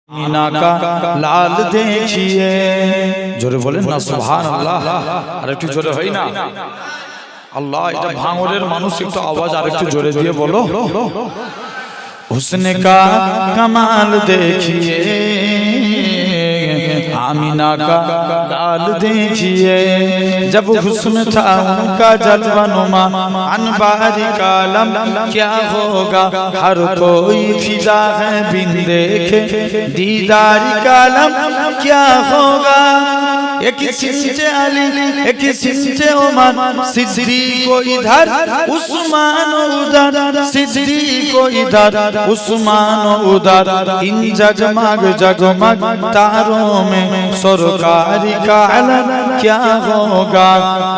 मीना का लाल देखिए जोरे बोलें ना सुबहानाल्लाह আর একটু জোরে হয় না আল্লাহ এটা ভাঙরের মানুষ একটু आवाज আর একটু জোরে দিয়ে বলো हुस्न का कमाल देखिए आमीना का लाल देखिए जब हुस्न था उनका जलवा नुमा अनबारी कालम क्या होगा हर कोई फिदा है बिन देखे दीदारी कालम क्या होगा एक सिंचे अली एक सिंचे उमर सिद्दीक को इधर उस्मान उधर सिद्दीक को इधर उस्मान उधर इन जगमग जगमग तारों में सरकारी का आलम क्या होगा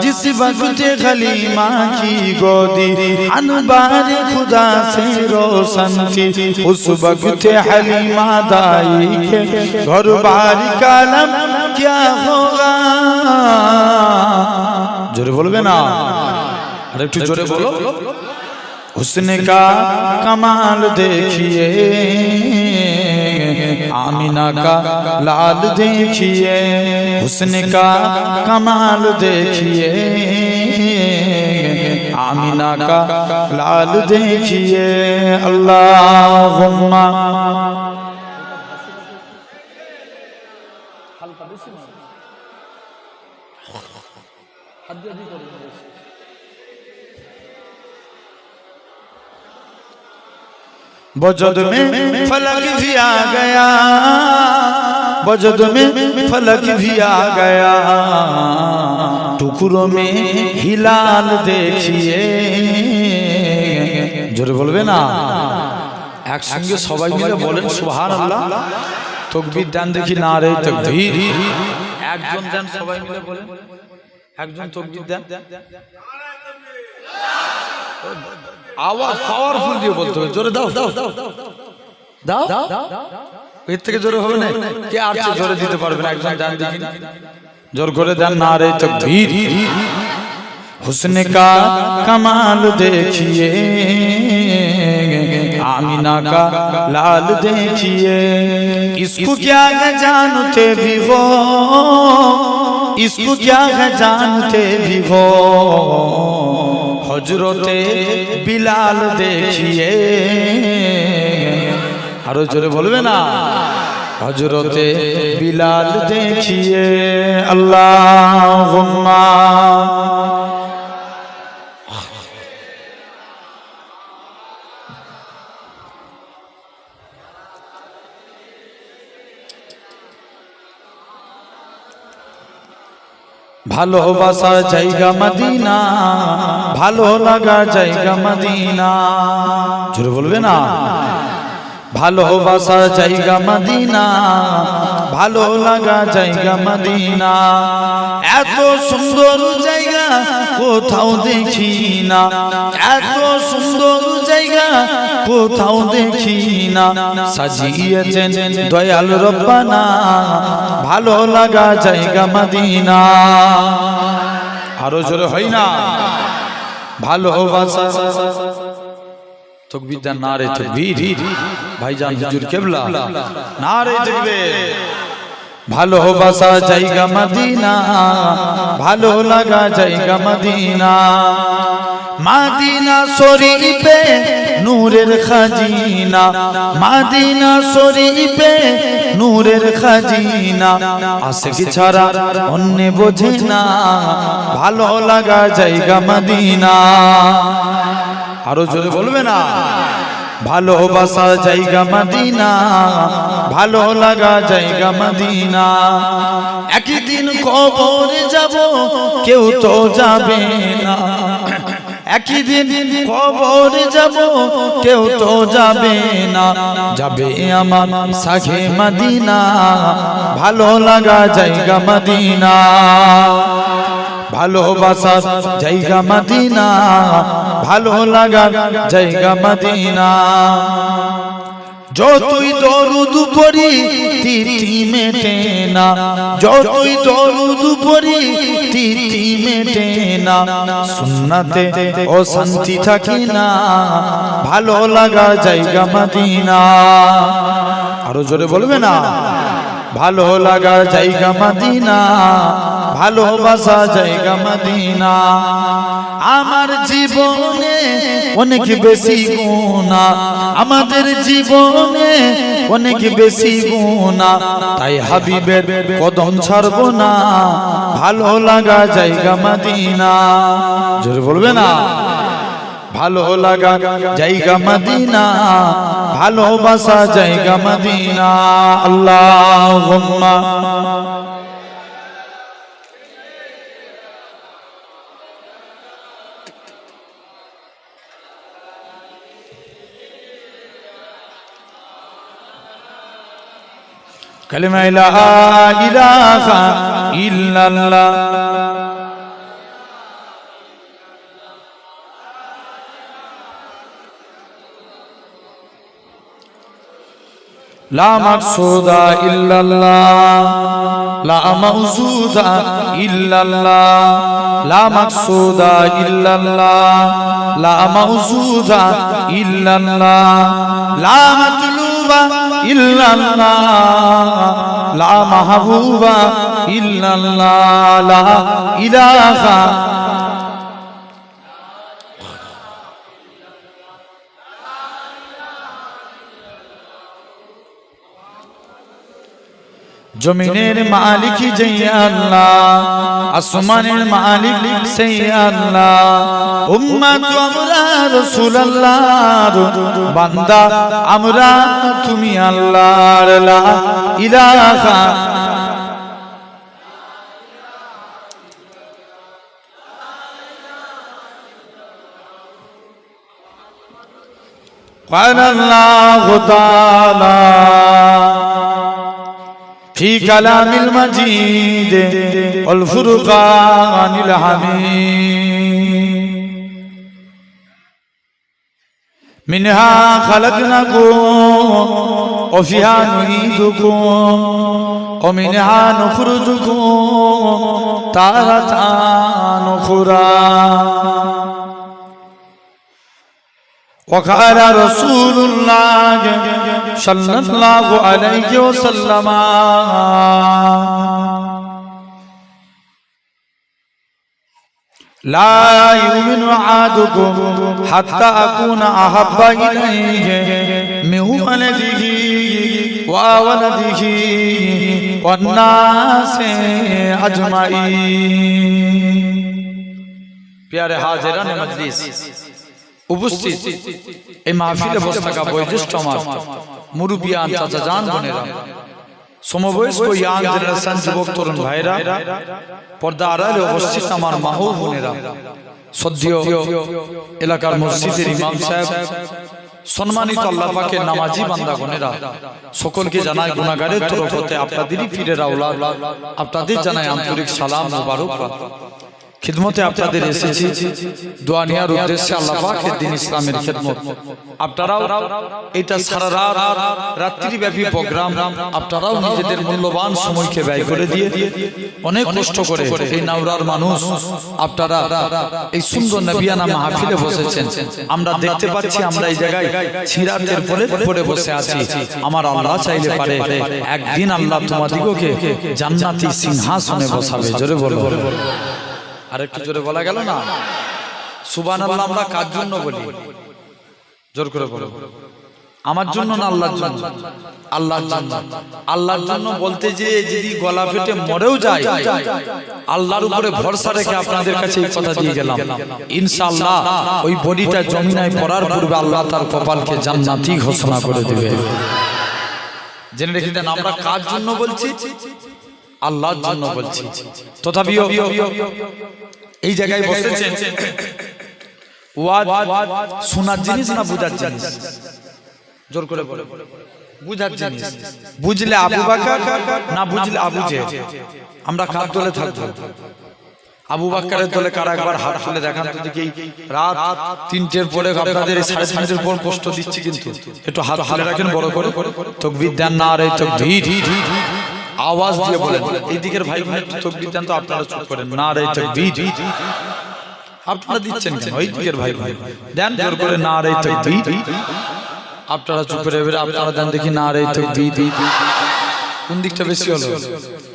जिस वक्त खलीमा की गोदी अनबार खुदा से रोशन थी उस वक्त हलीमा दाई के घर बारी का आलम क्या होगा जोरे बोलबे ना अरे একটু জোরে বলো हुस्न का कमाल देखिए आमीना का लाल देखिए हुस्न का कमाल देखिए आमीना का लाल देखिए अल्लाहुम्मा वजद में फलक भी आ गया वजद में फलक भी आ गया टुकड़ों में हिलाल देखिए जोरे बोलबे ना एक संगे सबाई मिले बोलें सुबहानाल्लाह तकबीर दान देखी नारे तकबीर একজন দেন সবাই মিলে বলেন একজন তকবীর দেন आवाज पावरफुल দিয়ে বলতে হবে জোরে দাও দাও দাও দাও এর থেকে জোরে হবে না কে আর জোরে দিতে পারবে না একজন দান দেখি জোর করে দেন নারে তাকবীর हुस्न का कमाल देखिए आमीना का लाल देखिए इसको क्या है जानते भी हो इसको क्या है जानते भी हो हजरते बिलाल देखिए आरो जोरे बोलबे ना हजरते बिलाल देखिए अल्लाहुम्मा ভালোবাসার জায়গা মদিনা ভালো লাগা জায়গা মদিনা জোরে বলবে না ভালোবাসার জায়গা মদিনা ভালো লাগা জায়গা মদিনা এত সুন্দর জায়গা কোথাও দেখি না এত সুন্দর জায়গা কোথাও দেখি না সাজিয়েছেন দয়াল রব্বানা ভালো লাগা জায়গা মদিনা আরো জোরে হয় না ভালোবাসা तकबीर दा नारे तकबीर भाईजान हुजूर किबला नारे तकबीर ভালোবাসা জায়গা মদিনা ভালো লাগা জায়গা মদিনা মদিনা শরীফে নূরের খাজিনা মদিনা শরীফে নূরের খাজিনা আশিক ছাড়া অন্য বোঝে না ভালো লাগা জায়গা মদিনা আরো জোরে বলবে না ভালোবাসা জায়গা মদিনা ভালো লাগা জায়গা মদিনা একদিন কবরে যাব কেউ তো যাবে না একদিন কবরে যাব কেউ তো যাবে না যাবে আমার সাথে মদিনা ভালো লাগা জায়গা মদিনা ভালোবাসা জায়গা মদিনা ভালো লাগা জায়গা মদিনা যতই দরুদ পড়ি তিতি মেটে না যতই দরুদ পড়ি তিতি মেটে না সুন্নাতে ও শান্তি থাকি না ভালো লাগা জায়গা মদিনা আরো জোরে বলবে না? ভালো লাগার জায়গা মদিনা, ভালোবাসা জায়গা মদিনা। আমার জীবনে অনেক বেশি গুনাহ, আমাদের জীবনে অনেক বেশি গুনাহ, তাই হাবিবের কদম ছাড়বো না, ভালো লাগা জায়গা মদিনা। জোরে বলবে না? ভালো লাগা জায়গা মদিনা, ভালোবাসা জায়গা মদিনা। আল্লাহুম্মা কালিমা লা ইলাহা ইল্লাল্লাহ। লা মাকসুদা ইল্লাল্লাহ, লা মাওজুদা ইল্লাল্লাহ, লা মাকসুদা ইল্লাল্লাহ, লা মাওজুদা ইল্লাল্লাহ, লা মাতলুবা ইল্লাল্লাহ, লা মাহবুবা ইল্লাল্লাহ, লা ইলাহা জমিনের মালিক যে আল্লাহ, আসমানের মালিক সেই আল্লাহ। উম্মত আমরা রাসূলুল্লাহর বান্দা, আমরা তুমি আল্লাহর। লা ইলাহা ক্বালা আল্লাহু তাআলা في كلام المجيد والفرقان الحميد منها خلقناكم وفيها نعيدكم ومنها نخرجكم تارة أخرى وقال رسول الله صلى الله عليه وسلم لا يؤمن أحدكم حتى أكون أحب إليه من ولده وولده والناس أجمعين। प्यारे हाजिरान मजलिस উপস্থিত এই মাহফিলে বসে থাকা বয়োজ্যেষ্ঠ আমার মুরব্বিয়ান, চাচা জান, বোনেরা, সমবয়স্ক ইয়াং জেনারেশন যুবক তরুণ ভাইরা, পর্দা আড়ালে উপস্থিত আমার মা ও বোনেরা, শ্রদ্ধেয় এলাকার মসজিদের ইমাম সাহেব, সম্মানিত আল্লাহ পাকের নামাজি বান্দা বোনেরা, সকলকে জানাই গুনাহগারের তরফ হতে আপনাদেরই পীরের আওলাদ, আপনাদের জানাই আন্তরিক সালাম মোবারকবাদ। খিদমতে আপনাদের এসেছি দোয়া নেওয়ার উদ্দেশ্যে, আল্লাহ পাকের দ্বীন ইসলামের খিদমত। আপনারাও এটা সারা রাত রাত্রি ব্যাপী প্রোগ্রাম, আপনারাও নিজেদের মূল্যবান সময়কে ব্যয় করে দিয়ে অনেক কষ্ট করে এই নাওরার মানুষ আপনারা এই সুন্দর নবিয়ানা মাহফিলে বসেছেন। আমরা দেখতে পাচ্ছি আমরা এই জায়গায় ছিরাতের পরে বসে আছি। আমার আল্লাহ চাইলে পারে একদিন আল্লাহ তোমাদিগকে জান্নাতি সিংহাসনে বসাবে। জোরে বলো, আরেকটু জোরে বলা গেল না? সুবহানাল্লাহ। আমরা কার জন্য বলি? জোর করে বলো। আমার জন্য না আল্লাহর জন্য? আল্লাহর জন্য। আল্লাহর জন্য বলতে যে যদি গলা ফেটে মরেও যায়, আল্লাহর উপরে ভরসা রেখে আপনাদের কাছে এই কথা দিয়ে গেলাম, ইনশাআল্লাহ ওই বডিটা জমিনায় পড়ার পূর্বে আল্লাহ তার কপালকে জান্নাতি ঘোষণা করে দেবে। জেনে রেখে দেন, আমরা কার জন্য বলছি? আল্লাহর জন্য বলছি। তথাপিও এই জায়গায় বসেছেন, ওয়াজ শোনার জিনিস না বুঝার জিনিস? জোর করে বলে, বুঝার জিনিস। বুঝলে আবু বকর, না বুঝলে আবু জেহেল। আমরা কার দলে থাকবো? আবু বকরের দলে কারা? একবার হাত তুলে দেখান তো দেখি। রাত 3টের পরে আপনাদের 3:30 পর কষ্ট দিচ্ছি, কিন্তু একটু হাত তুলে রাখেন বড় করে। তাকবীর দেন, নারে তাকবীর, আওয়াজ দিয়ে বলেন। এই দিকের ভাই বোনের তাকবীর দেন তো, আপনারা চুপ করেন। নারে তাকবীর। আপনারা দিচ্ছেন কেন? ওই দিকের ভাই বোন দেন জোর করে নারে তাকবীর। আপনারা চুপ করে এবারে আপনারা দেন দেখি না রে তাকবীর। কোন দিকটা বেশি হলো?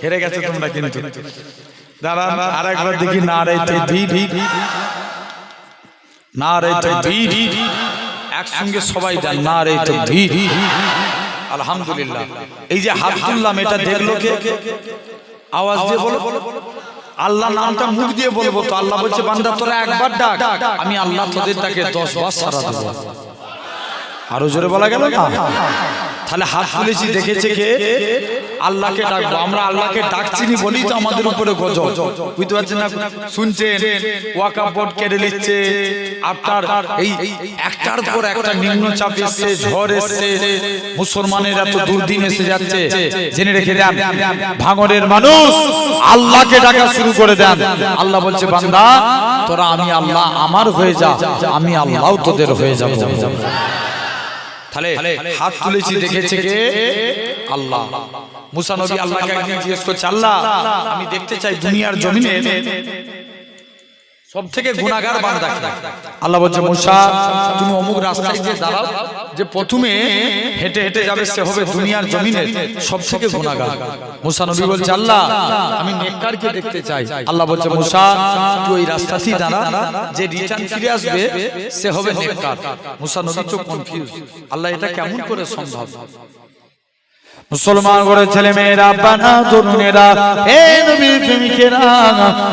হেরে গেছে তোমরা কিন্তু। দাঁড়ান আরেকবার দেখি না রে তাকবীর, না রে তাকবীর। একসঙ্গে সবাই দেন না রে তাকবীর। আলহামদুলিল্লাহ। এই যে হাত তুললাম এটা দেখলো কে? আওয়াজ দিয়ে বলো। আল্লাহ নামটা মুখ দিয়ে বলবো তো আল্লাহ বলছে বান্দা তোরা একবার ডাক, আমি আল্লাহ তোদের ডাকে 10 বার সাড়া দেব। আরো জোরে বলা গেল না? তাহলে হাত তুলেছি দেখেছে কে? আল্লাহকে ডাকবো। আমরা আল্লাহকে ডাকছিনি বলি তো আমাদের উপরে গজব, বুঝতে পারছেন না? শুনছেন ওয়াকফ বোর্ড কেড়ে নিচ্ছে, আপনার এই একটার পর একটা নিম্নচাপ এসছে, ঝড় এসছে, মুসলমানের এত দুর্দিন এসে যাচ্ছে। জেনে রেখে দেন ভাঙনের মানুষ আল্লাহকে ডাকা শুরু করে দেন। আল্লাহ বলছে বান্দা তোরা আমি আল্লাহ আমার হয়ে যা, আমি আল্লাহ তোদের হয়ে যাব। তাহলে হাত তুলেছি দেখেছে কে? আল্লাহ। মুসা নবী আল্লাহকে একদিন জিজ্ঞেস করছে আল্লাহ আমি দেখতে চাই দুনিয়ার জমিনে সবথেকে গুনাহগার বান্দাকে। আল্লাহ বলছে মুসা তুমি অমুক রাস্তায় যে দাঁড়াও, যে প্রথমে হেঁটে হেঁটে যাবে সে হবে দুনিয়ার জমিনে সবথেকে গুনাহগার। মুসা নবী বলছে আল্লাহ আমি নেককারকে দেখতে চাই। আল্লাহ বলছে মুসা তুই ওই রাস্তাতেই দাঁড়া, যে রিটার্ন ফিরে আসবে সে হবে নেককার। মুসা নবী তো কনফিউজ, আল্লাহ এটা কেমন করে সম্ভব? মুসলমান করে ছেলে মেয়েরা বানা তরুণেরা হে নবীর প্রেমিকেরা,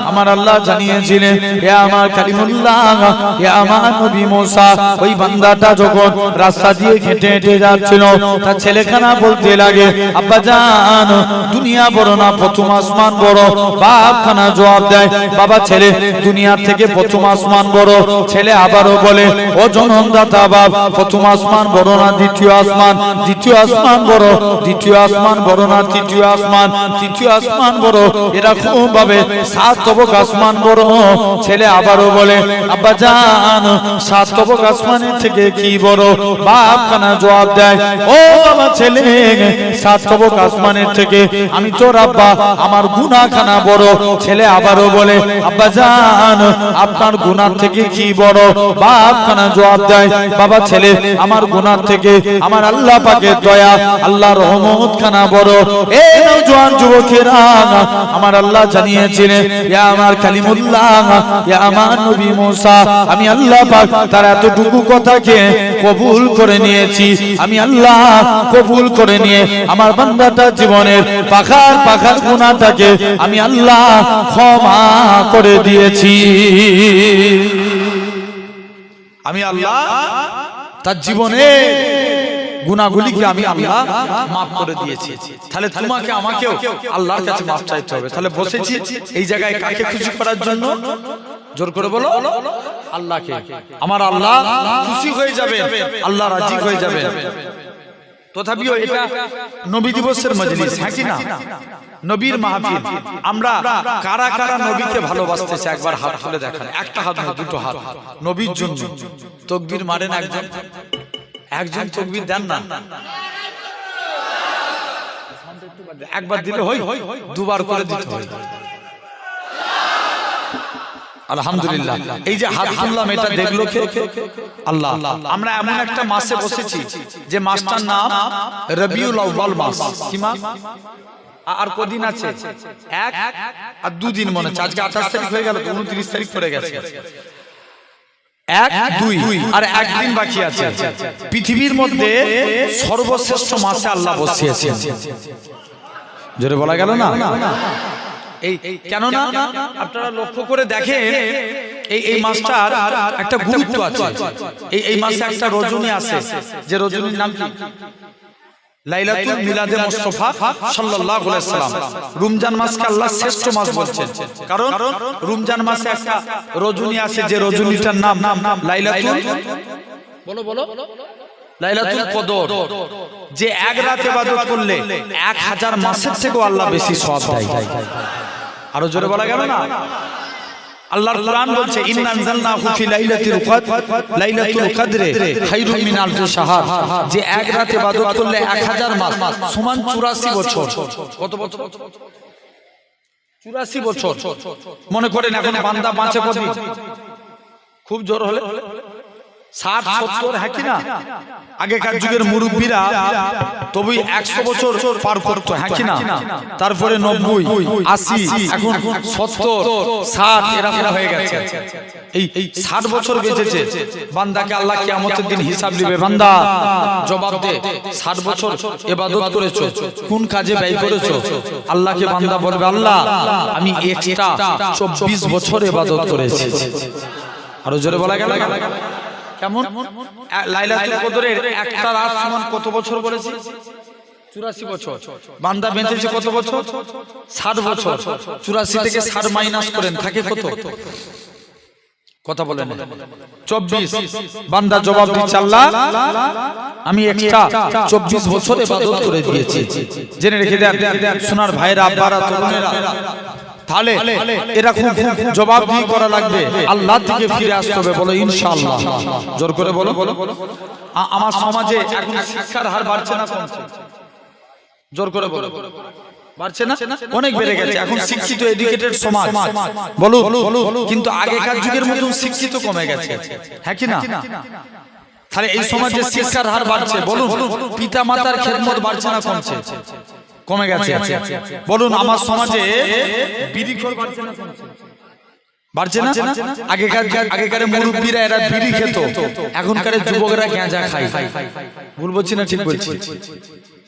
আমার আল্লাহ জানিয়েছিলেন হে আমার কালিমুল্লাহ, হে আমার নবী মুসা ওই বান্দাটা যখন রাস্তা দিয়ে হেঁটে হেঁটে যাচ্ছিল তার ছেলেখানা বলতে লাগে আব্বা জান দুনিয়া বড় না প্রথম আসমান বড়। বাপখানা জবাব দেয় বাবা ছেলে দুনিয়ার থেকে প্রথম আসমান বড়। ছেলে আবারও বলে ও জনমদাতা বাপ প্রথম আসমান বড় না দ্বিতীয় আসমান? দ্বিতীয় আসমান বড়। দ্বিতীয় আসমান বড় না তৃতীয় আসমান? তৃতীয় আসমান বড়। এরকম ভাবে 7 তবক আসমান বড়। ছেলে আবারও বলে আব্বা জান 7 তবক আসমানের থেকে কি বড়? বাপ খানা জবাব দেয় ও বাবা ছেলে 7 তবক আসমানের থেকে আমি তোর আব্বা আমার গুনাহখানা বড়। ছেলে আবারও বলে আব্বা জান আপনার গুনাহ থেকে কি বড়? বাপ খানা জবাব দেয় বাবা ছেলে আমার গুনাহ থেকে আমার আল্লাহ পাকের দয়া আল্লাহর রহমত খানা বড়। এ নওজোয়ান যুবকেরা আমার আল্লাহ জানিয়েছিলেন ইয়া আমার কালিমুল্লাহ ইয়া আমার নবী মুসা আমি আল্লাহ পাক তার এতটুকু কথাকে কবুল করে নিয়েছি। আমি আল্লাহ কবুল করে নিয়ে আমার বান্দাটা জীবনের পাখার পাখার গুনাহটাকে আমি আল্লাহ ক্ষমা করে দিয়েছি। আমি আল্লাহ তার জীবনে গুনাহগুলিকে আমি আল্লাহ মাফ করে দিয়েছি। তাহলে তোমাকে আমাকেও আল্লাহর কাছে মাফ চাইতে হবে। তাহলে বসেছি এই জায়গায় কাকে খুশি করার জন্য? জোর করে বলো আল্লাহকে। আমার আল্লাহ খুশি হয়ে যাবে, আল্লাহ রাজি হয়ে যাবে। তথাপিও এটা নবী দিবসের মজলিস, হ্যাঁ কি না? নবীর মাহফিল। আমরা কারা কারা নবীকে ভালোবাসতেছে একবার হাত তুলে দেখান। একটা হাত নয়, দুটো হাত। নবীর জন্য তাকবীর মারেন একজন, একজন তাকবীর দেন না। একবার দিলে হয়, দুবার করে দিতে হয়। আলহামদুলিল্লাহ। এই যে হাত তুললাম এটা দেখলো কে? আল্লাহ। আমরা এমন একটা মাসে বসেছি যে মাসটার নাম রবিউল আউয়াল মাস। কি মাস? আর কদিন আছে? 1 আর 2 দিন মনে আছে। আজকে 28 তারিখ হয়ে গেল, 29 তারিখ পড়ে গেছে। 1, 2 আর 1 দিন বাকি আছে। পৃথিবীর মধ্যে সর্বশ্রেষ্ঠ মাসে আল্লাহ বসিয়েছেন। জোরে বলা গেল না? এই কেন না আপনারা লক্ষ্য করে দেখেন এই মাসটার একটা গুরুত্ব আছে। এই মাসে একটা রজনী আছে, যে রজনীর নাম কি? লাইলাতুল মিলাদে মুস্তাফা সাল্লাল্লাহু আলাইহি সাল্লাম। রমজান মাসকে আল্লাহ শ্রেষ্ঠ মাস বলছেন, কারণ রমজান মাসে একটা রজনী আছে যে রজনীটার নাম লাইলাতুল লাইলাতুল কদর, যে এক রাত ইবাদত করলে 1000 মাসের থেকেও আল্লাহ বেশি সওয়াব দেয়। আরো জোরে বলা গেল না? আল্লাহর কোরআন বলছে ইন্না আনজালনাহু ফি লাইলাতুল কদর, লাইলাতুল কদরে খায়রুম মিন আলফি শাহর, যে এক রাত ইবাদত করলে 1000 মাস সমান 84 বছর। কত বছর? 84 বছর। মনে করেন এখন বান্দা বাঁচে কতদিন? খুব জোর হলে 60-70 হ্যাঁ কি না? আগেকার যুগের মুরব্বীরা তবুই 100 বছর পার করতো হ্যাঁ কি না? তারপরে 90, 80, এখন 70, 60 এরকম হয়ে গেছে। এই 60 বছর বেঁচেছে বান্দাকে আল্লাহ কিয়ামতের দিন হিসাব দিবে। বান্দা জবাব দে, 60 বছর ইবাদত করেছো, কোন কাজে ব্যয় করেছো? আল্লাহকে বান্দা বলবে, আল্লাহ আমি এক্সট্রা 24 বছর ইবাদত করেছি। আরো জোরে বলা গেল কেমন? লাইলাতুল কদরের একটা রাত সমান কত বছর বলেছি? 84 বছর। বান্দা বেঁচেছে কত বছর? 60 বছর। 84 থেকে 60 মাইনাস করেন, থাকে কত? কথা বলেন 24। বান্দা জবাব দিচ্ছে, আল্লাহ আমি এক্সট্রা 24 বছর ইবাদত করে দিয়েছি। জেনে রেখে দেন সোনার ভাইরা, আব্বারা, তরুণেরা, তাহলে এরকম জবাব দিয়ে করা লাগবে, আল্লাহ থেকে ফিরে আসতে হবে। বলো ইনশাআল্লাহ, জোর করে বলো। আমার সমাজে এখন শিক্ষার হার বাড়ছে না কমছে? জোর করে বলো। বাড়ছে না? অনেক বেড়ে গেছে। এখন শিক্ষিত এডুকেটেড সমাজ বলো, কিন্তু আগেকার যুগের মতো শিক্ষিত কমে গেছে হ্যাঁ কি না? তাহলে এই সমাজে শিক্ষার হার বাড়ছে, বলুন পিতা মাতার খেদমত বাড়ছে না কমছে? কমে গেছে। বলুন আমার সমাজে বিড়িখোর বাড়ছে না কমছে? বাড়ছে না? আগেকার মুরব্বীরা এরা বিড়ি খেত, এখনকার যুবকরা গাঁজা খায়। ভুল বলছি না ঠিক বলছি?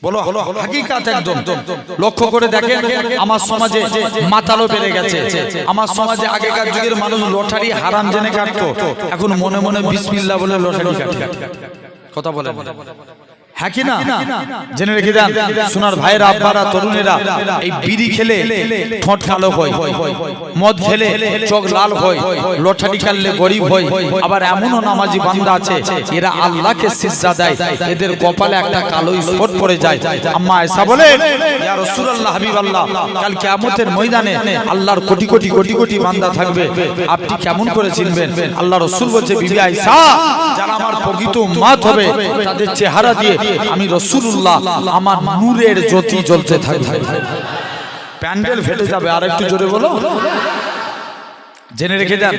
বলো হাকিকাত একদম। লক্ষ্য করে দেখেন আমার সমাজে মাতালো বেড়ে গেছে। আমার সমাজে আগেকার যুগের মানুষ লটারি হারাম জেনে কাটতো, এখন মনে মনে বিসমিল্লাহ বলে লটারি কাটে। কথা বলে হ্যাঁ কি না? জেনে রেখে দেন সোনার ভাইরা, আব্বারা, তরুণেরা, এই বিড়ি খেলে ঠোঁট কালো হয়, মদ খেলে চোখ লাল হয়, লটারি খেললে গরিব হয়। আবার এমনও নামাজি বান্দা আছে এরা আল্লাহকে সিজদা দেয়, এদের কপালে একটা কালো স্পট পড়ে যায়। আম্মা আয়েশা বলে, ইয়া রাসূলুল্লাহ, হাবিবাল্লাহ, কাল কিয়ামতের ময়দানে আল্লাহর কোটি কোটি কোটি কোটি বান্দা থাকবে, আপনি কেমন করে চিনবেন? আল্লাহ রাসূল বলছে, বিবি আয়েশা, যারা আমার প্রকৃত উম্মত হবে তাদের চেহারা দিয়ে আমি রাসূলুল্লাহ আমার নূরের জ্যোতি জ্বলতে থাকবে। প্যান্ডেল ফেটে যাবে। আর একটু জোরে বলো। জেনে রেখে দেন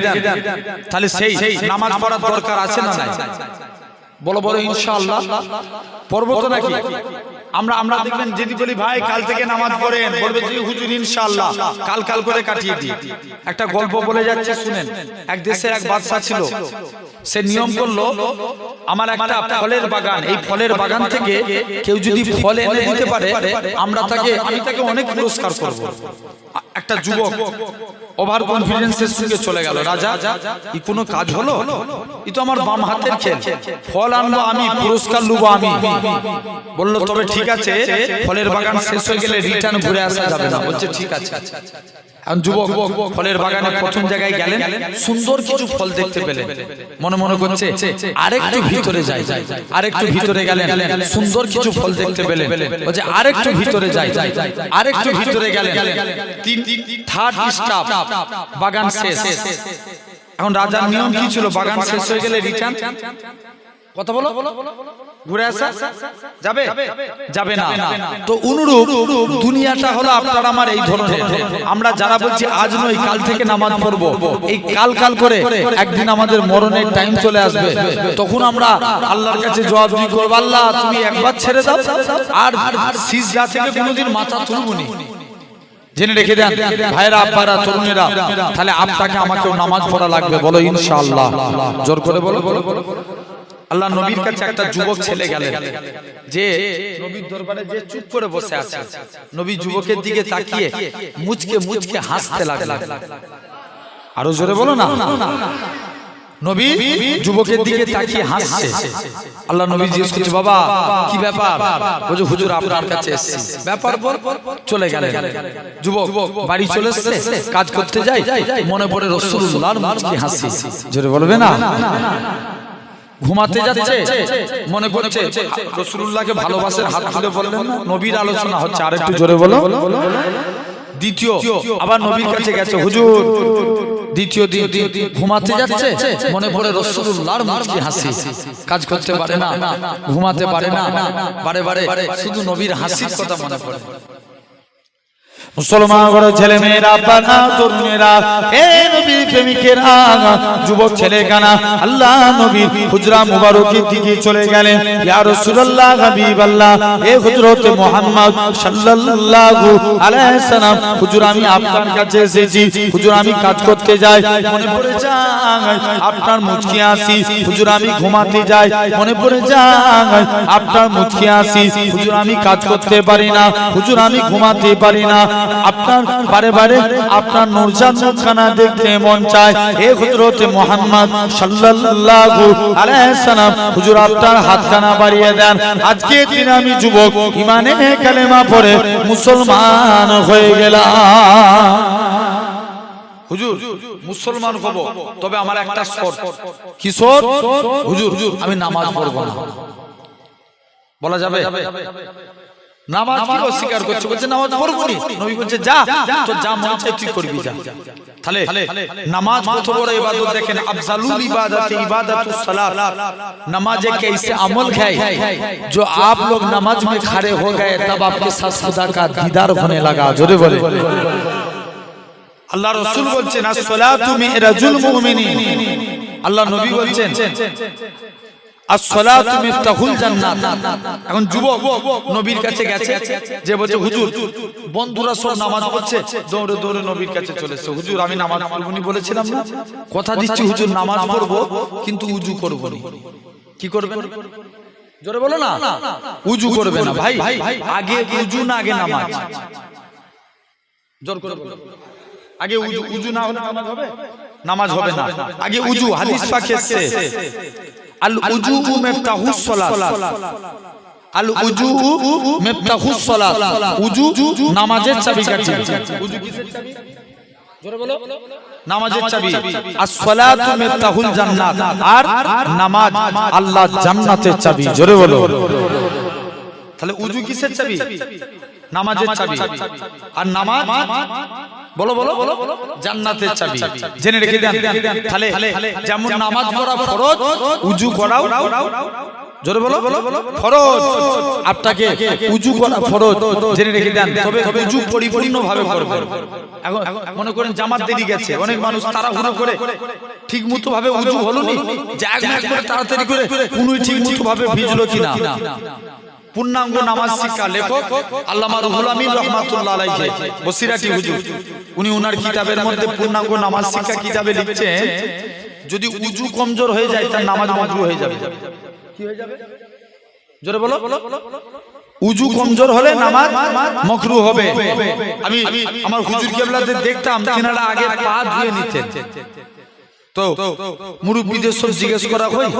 তাহলে সেই নামাজ পড়ার দরকার আছে না নাই? বলো বলো ইনশাআল্লাহ। পড়বো তো নাকি? আমরা দেখবেন যদি বলি ভাই কাল থেকে নামাজ পড়েন, বলবে জি হুজুর ইনশাআল্লাহ কাল করে কাটিয়ে দিই। একটা গল্প বলে যাচ্ছে শুনেন। এক দেশে এক বাদশা ছিল, সে নিয়ম করলো আমার একটা ফলের বাগান, এই ফলের বাগান থেকে কেউ যদি ফল এনে দিতে পারে আমি তাকে অনেক পুরস্কার করব। একটা যুবক ওভার কনফিডেন্সের সঙ্গে চলে গেল, রাজা এই কোনো কাজ হলো? এই তো আমার বাম হাতের খেল, ফল আনবো আমি, পুরস্কার লুবো আমি। বললো তবে ঠিক আছে, ফলের বাগান শেষ হয়ে গেলে রিটার্ন ঘুরে আসা যাবে না। বলছে ঠিক আছে। যুবক ফলের বাগানে প্রথম জায়গায় গেলেন, সুন্দর কিছু ফল দেখতে পেলেন, মনে মনে করছে আরেকটু ভিতরে যাই। আরেকটু ভিতরে গেলেন, সুন্দর কিছু ফল দেখতে পেলেন, বলছে আরেকটু ভিতরে যাই। আরেকটু ভিতরে গেলেন, থার্ড স্টপ, বাগান শেষ। এখন রাজার নিয়ম কি ছিল? বাগান শেষ হয়ে গেলে রিটার্ন কথা বলো ঘুরে আসা যাবে? যাবে না। তো অনুরূপ দুনিয়াটা হলো আপনার আমার এই ধরনের। আমরা যারা বলছি আজ নয় কাল থেকে নামাজ পড়বো, এই কাল করে একদিন আমাদের মরণের টাইম চলে আসবে, তখন আমরা আল্লাহর কাছে জবাবদিহি করব, আল্লাহ তুমি একবার ছেড়ে দাও, আর সিজদা থেকে কোনোদিন মাথা তুলবো না। জেনে রেখে দেন ভাইরা, আব্বারা, তরুণেরা, তাহলে আপনাকে আমাকেও নামাজ পড়া লাগবে। বলো ইনশাআল্লাহ, জোর করে বলো। আল্লাহ নবীর কাছে একটা যুবক ছেলে গেলেন, যে নবীর দরবারে যে চুপ করে বসে আছে। নবী যুবকের দিকে তাকিয়ে মুচকে হাসতে লাগলেন। আরো জোরে বলো না। নবী যুবকের দিকে তাকিয়ে হাসছে। আল্লাহ নবী জিজ্ঞেস করছে, বাবা কি ব্যাপার? বলছে হুজুর আপনার কাছে এসেছি। ব্যাপার বল। চলে গেলেন। যুবক বাড়ি চলে এসেছে, কাজ করতে যায়, মনে পড়ে রাসূলুল্লাহর মুচকি হাসি। জোরে বলবে না। ঘুমাতে যাচ্ছে, মনে করছে রাসূলুল্লাহকে ভালোবাসার হাত তুলে বললেন না, নবীর আলোচনা হচ্ছে। আরেকটু জোরে বলো। দ্বিতীয় আবার নবীর কাছে গেছে, হুজুর। দ্বিতীয় দিন ঘুমাতে যাচ্ছে, মনে পড়ে রাসূলুল্লাহর মুচকি হাসি। কাজ করতে পারে না, ঘুমাতে পারে না, বারে বারে শুধু নবীর হাসির কথা মনে পড়ে। মুসলমান ঘরের ছেলে মেয়েরা, বাবা তরুণেরা, হে নবীর প্রেমিকেরা, যুবক ছেলে কানা আল্লাহ নবীর হুজরা মুবারকের দিকে চলে গেলেন। ইয়া রাসূলুল্লাহ, হাবিবাল্লাহ, হে হযরত মুহাম্মদ সাল্লাল্লাহু আলাইহি সাল্লাম, হুজুর আমি আপনার কাছে এসেছি, হুজুর আমি কাজ করতে যাই, মনে পড়ে যায় আপনার মুচকি হাসি, হুজুর আমি ঘুমাতে যাই, মনে পড়ে যায় আপনার মুচকি হাসি, হুজুর আমি কাজ করতে পারি না, হুজুর আমি ঘুমাতে পারি না, আপনার বারে বারে আপনার নূরজান মুখখানা দেখতে মন চায়। হে হযরত মুহাম্মদ সাল্লাল্লাহু আলাইহি সাল্লাম, হুজুর আপনার হাতখানা বাড়িয়ে দেন, আজকে দিন আমি যুবক ঈমানে কালেমা পড়ে মুসলমান হয়ে গেলাম। হুজুর মুসলমান হব, তবে আমার একটা শর্ত। কি শর্ত? হুজুর আমি নামাজ পড়বো না। বলা যাবে? নামাজ কি অস্বীকার করছে? বলছে নামাজ পড়বো না। নবী বলছে যা, তো যা মন চায় তুই করবি, যা। তাহলে নামাজ কত বড় ইবাদত দেখেন। अफजलुल इबादत इबादतुस सलात। नमाज एक ऐसे अमल है जो आप लोग नमाज में खड़े हो गए तब आपके साथ खुदा का दीदार होने लगा। जोरे बोले আল্লাহ রাসূল বলছেন as-salatu mi'rajul mu'minin। আল্লাহ নবী বলছেন as-salatu miftaহুল জান্নাত। এখন যুবক নবীর কাছে গেছে, যে বলছে হুজুর বন্ধুরা সব নামাজ পড়ছে, দৌড়ে দৌড়ে নবীর কাছে চলেছে। হুজুর আমি নামাজ পড়বনি বলেছিলাম না, কথা দিচ্ছি হুজুর নামাজ পড়বো কিন্তু উযু করব না। কি করবেন? জোরে বলো না। উযু করবে না। ভাই আগে উযু না আগে নামাজ? জোর করে বলো। আগে উযু না হলে নামাজ হবে? নামাজ হবে না। আগে উযু। হাদিস পাকে এসেছে আল উযু মিফতাহুস সালাত। আল উযু মিফতাহুস সালাত। উযু নামাজের চাবিকাঠি। উযু কিসের চাবি? জোরে বলো। নামাজের চাবি। আস-সালাতু মিফতাহুল জান্নাত। আর নামাজ আল্লাহর জান্নাতের চাবি। জোরে বলো। তাহলে উযু কিসের চাবি? নামাজের চাবি। আর নামাজ বলো বলো জান্নাতের চাবি। জেনে রেখে দেন। তাহলে যেমন নামাজ পড়া ফরজ, উযু করাও জোরে বলো ফরজ। আপনাকে উযু করা ফরজ, জেনে রেখে দেন। তবে উযু পরিপূর্ণভাবে করবেন। এখন মনে করেন জামাত দেরি গেছে, অনেক মানুষ তাড়াহুড়ো করে ঠিকমতো ভাবে উযু হলো না, একবার তাড়াতাড়ি করে কোনই ঠিকমতো ভাবে ভিজলো কিনা। পূর্ণাঙ্গ নামাজ শিক্ষা লেখক আল্লামা রুহুল আমিন রাহমাতুল্লাহ আলাইহি বসিরাটি হুজুর, উনি ওনার কিতাবের মধ্যে পূর্ণাঙ্গ নামাজ শিক্ষা কিতাবে লিখছেন, যদি উযু কমজোর হয়ে যায় তার নামাজ মাকরুহ হয়ে যাবে। কি হয়ে যাবে? জোরে বলো। উযু কমজোর হলে নামাজ মাকরুহ হবে। আমি আমার হুজুর কেবলাদের দেখতাম তিনারা আগে পা ধুয়ে নিতেন। তো মুরব্বিদের সব জিজ্ঞেস করা হয়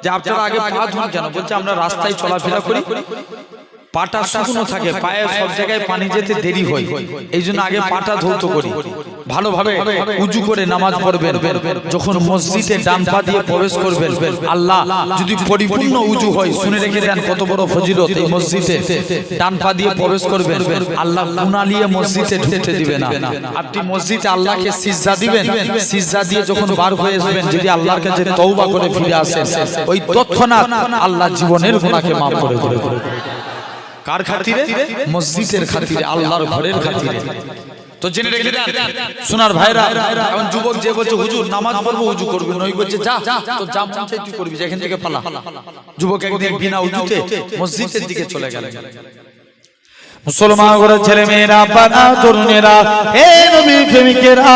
যে আপনারা আগে পা ধুন কেন? বলছে আমরা রাস্তায় চলাফেরা করি, পাটা শুকনো থাকে, পায়ে সব জায়গায় পানি যেতে দেরি হয়, এই জন্য আগে পাটা ধৌত করি। ভালোভাবে উযু করে নামাজ পড়বেন। যখন মসজিদে ডান পা দিয়ে প্রবেশ করবেন, আল্লাহ যদি পরিপূর্ণ উযু হয়, শুনে রেখে দেন কত বড় ফজিলত। এই মসজিদে ডান পা দিয়ে প্রবেশ করবেন, আল্লাহ গুনাহ মসজিদে ঢুকতে দিবে না। আপনি মসজিদে আল্লাহকে সিজদা দিবেন, সিজদা দিয়ে যখন বার হয়ে আসবেন, যদি আল্লাহর কাছে তওবা করে ফিরে আসেন, ওই তৎক্ষণাৎ আল্লাহ জীবনের গুনাহকে মাফ করে দেবে। কার খাতিরে? মসজিদের খাতিরে, আল্লাহর ঘরের খাতিরে। তো জেনে রেখে দেন সোনার ভাইরা। এখন যুবক যে বলছে হুজুর নামাজ পড়বো উযু করবে, নই বলছে যা, তো যা মন চাই তুই করবি, যেখান থেকে পালা। যুবক একদিন বিনা উযুতে মসজিদের দিকে চলে গেলেন। মুসলমান ঘরের ছেলে মেয়েরা, বাবা তরুণেরা, হে নবীর প্রেমিকেরা,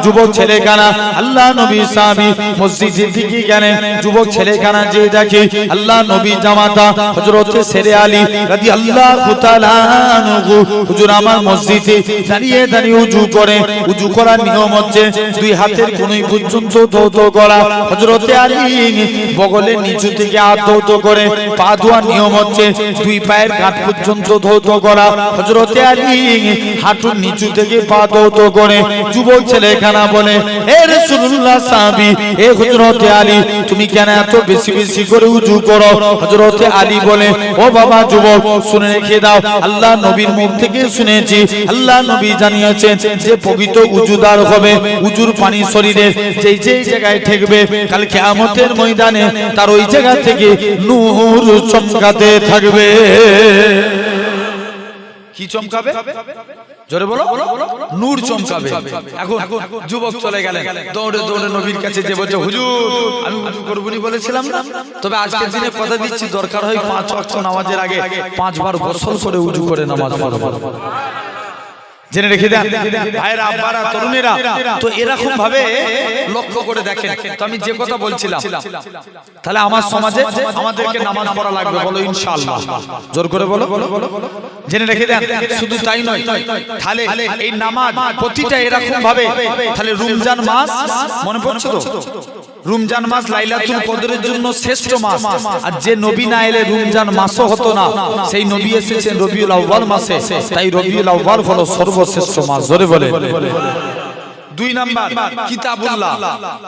যুবক ছেলে কানা আল্লাহ নবী সাহাবী মসজিদের দিকে গেলেন। যুবক ছেলে কানা যে দেখে আল্লাহ নবী জামাতা হযরত শেরে আলী রাদিয়াল্লাহু তাআলা আনহু হুজুর আমার মসজিদে দাঁড়িয়ে দাঁড়িয়ে উযু করে। উযু করার নিয়ম হচ্ছে দুই হাতের কনুই পর্যন্ত ধৌত করা। হযরত আলী বগলের নিচু থেকে হাত ধৌত করে। পা ধোয়ার নিয়ম হচ্ছে দুই পায়ের গাঁট পর্যন্ত ধৌত করা। হযরতে আলী হাঁটুর নিচু থেকে পা ধৌত করে। যুবক ছেলেখানা বলে, হে রাসূলুল্লাহ সাহাবী, হে হযরতে আলী, তুমি কেন এত বেশি বেশি করে উযু করো? হযরতে আলী বলে, ও বাবা যুবক, শুনে রেখে দাও, আল্লাহ নবীর মুখ থেকে শুনেছি, আল্লাহ নবী জানিয়েছেন যে পবিত্র উযুদার হবে। উযুর পানি শরীরে যেই যেই জায়গায় ঠেকবে, কাল কিয়ামতের ময়দানে তার ওই জায়গা থেকে নূর চমকাতে থাকবে। কি চমকাবে? জোরে বলো। নূর চমকাবে। এখন যুবক চলে গেলেন দৌড়ে দৌড়ে নবীর কাছে, যে বলছে হুজুর আমি উযু করবনি বলেছিলাম না, তবে আজকের দিনে কথা দিচ্ছি দরকার হয় 5 ওয়াক্ত নামাজের আগে 5 বার গোসল করে উযু করে নামাজ পড়বো। জেনে রেখে দেন ভাইরা, আব্বারা, তরুণেরা, তো এরকম ভাবে লক্ষ্য করে দেখেন। তো আমি যে কথা বলছিলাম, তাহলে আমার সমাজে আমাদেরকে নামাজ পড়া লাগবে, বলো ইনশাআল্লাহ। জোর করে বলো। জেনে রেখে দেন, শুধু তাই নয়, তাহলে এই নামাজ প্রতিটা এরকম ভাবে, তাহলে রমজান মাস মনে পড়ছে তো? রমজান মাস লাইলাতুল কদরের জন্য শ্রেষ্ঠ মাস, আর যে নবী না এলে রমজান মাসও হতো না, সেই নবী এসেছেন রবিউল আউয়াল মাসে, তাই রবিউল আউয়াল হলো সর্বশ্রেষ্ঠ মাস। জোরে বলে। 2 নাম্বার কিতাবুল্লাহ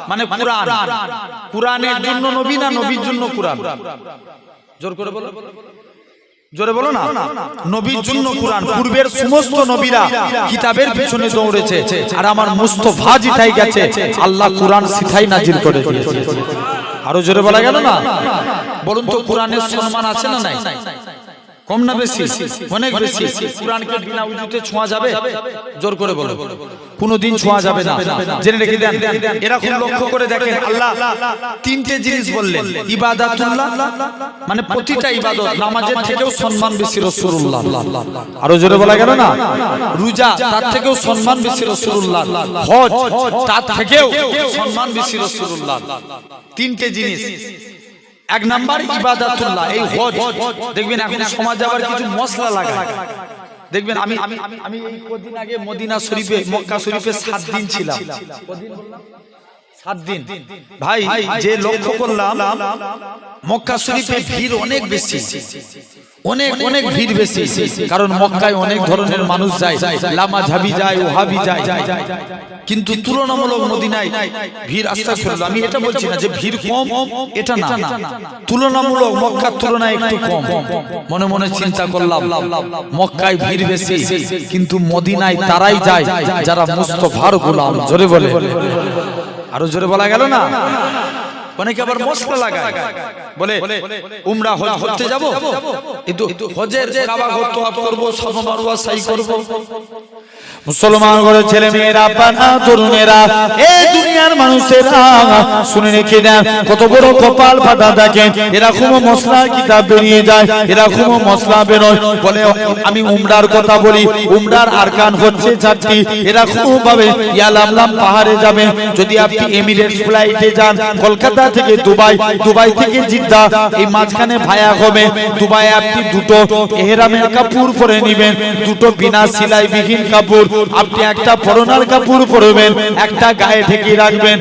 মানে কুরআন। কুরআনের জন্য নবী না নবীর জন্য কুরআন? জোর করে বলো। জোরে বলো না। নবীর জন্য কুরআন। পূর্বের সমস্ত নবীরা কিতাবের পিছনে দৌড়েছে, আর আমার মুস্তাফা জিতাই গেছে, আল্লাহ কুরআন শিখাই নাজিল করে দিয়েছে। আরো জোরে বলা গেল না? বলুন তো কুরআনের সম্মান আছে না নাই? কম না বেশি? অনেক বেশি। কুরআনকে বিনা উযুতে ছোঁয়া যাবে? জোর করে বলো। কোনদিন ছোঁয়া যাবে না। জেনে রেখে দেন, এরকম লক্ষ্য করে দেখেন, আল্লাহ 3টে জিনিস বললেন। ইবাদাতুল্লাহ মানে প্রতিটা ইবাদত, নামাজের থেকেও সম্মান বেশি রাসূলুল্লাহ। আরো জোরে বলা গেল না? রোজা তার থেকেও সম্মান বেশি রাসূলুল্লাহ। হজ তার থেকেও সম্মান বেশি রাসূলুল্লাহ। 3টে জিনিস। 1 নাম্বার ইবাদাতুল্লাহ। এই হজ দেখবেন এখন সমাজে আবার কিছু মশলা লাগায়। দেখবেন আমি এই কদিন আগে মদিনা শরীফে, মক্কা শরীফে 7 দিন ছিলাম। কদিন বললাম? 7 দিন। ভাই যে লক্ষ্য করলাম মক্কা শরীফে ভিড় অনেক বেশি, অনেক ভিড় বেশি, কারণ মক্কায় অনেক ধরনের মানুষ যায়, লামাঝাবি যায়, ওহাবি যায়, কিন্তু তুলনামূলক মদিনায় ভিড় আস্তাগফিরুল্লাহ, আমি এটা বলছি না যে ভিড় কম, এটা না, তুলনামূলক মক্কার তুলনায় একটু কম। মনে মনে চিন্তা করলাম মক্কায় ভিড় বেশি, কিন্তু মদিনায় তারাই যায় যারা মুস্তাফার গোলাম। জোরে বলে। আরো জোরে বলা গেল না? অনেকে আবার মশলা লাগায়, বলে উমরা হজ করতে যাব, কিন্তু হজের কাবা ঘর তওয়াফ করব, সাফা মারওয়া সাই করব। মুসলমান ঘরের ছেলে মেয়েরা, পানা তরুণেরা, এই দুনিয়ার মানুষেরা শুনে রেখে দেন, কত বড় কপাল ফাটা থাকে। এরকম মশলা কিতাব বেরিয়ে যায়, এরকম মশলা বেরোয়। বলে আমি উমরার কথা বলি, উমরার আরকান হচ্ছে 4টি। এরকম ভাবে ইয়ালামলাম পাহাড়ে যাবে, যদি আপনি এমিরেটস ফ্লাইটে যান কলকাতা থেকে দুবাই, দুবাই থেকে জিদ্দা, এই মাঝখানে ভায়া হবে। দুবাই আপনি 2টো ইহরামের কাপড় পরে নেবেন, 2টো বিনা সেলাই বিহীন কাপড়। আপনি একটা পরনার কাপড় পরবেন, একটা গায়ে ঢেকে রাখবেন।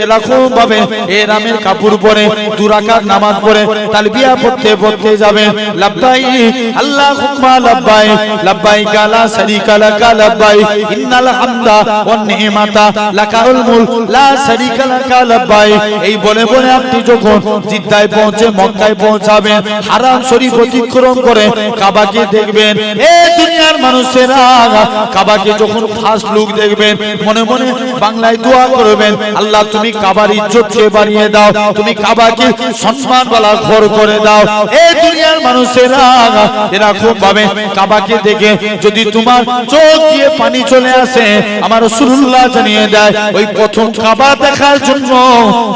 এরকম ভাবে ইহরামের কাপড় পরে 2 রাকাত নামাজ পড়ে তালবিয়া পড়তে পড়তে যাবেন। লাব্বাইক আল্লাহুম্মা লাব্বাইক, লাব্বাইক লা শারীকা লাক লাব্বাইক, ইন্নাল হামদা ওয়ান নি'মাতা লাকাল মুলক লা শারীকা লাক লাব্বাইক। এই বলে বলে আপনি যখন জিদ্দায় পৌঁছে মক্কায় পৌঁছাবেন, হারাম শরীফ অতিক্রম করে কাবাকে দেখবেন। এই দুনিয়ার মানুষেরা কাবাকে যখন ফার্স্ট লুক দেখবেন, মনে মনে বাংলায় দোয়া করবেন, আল্লাহ তুমি কাবার ইজ্জতকে বাড়িয়ে দাও, তুমি কাবাকে সম্মানওয়ালা ঘর করে দাও। এই দুনিয়ার মানুষেরা এরকম ভাবে কাবাকে দেখে যদি তোমার চোখ দিয়ে পানি চলে আসে, আমার রাসূলুল্লাহ জানিয়ে দেয় ওই প্রথম কাবা দেখার জন্য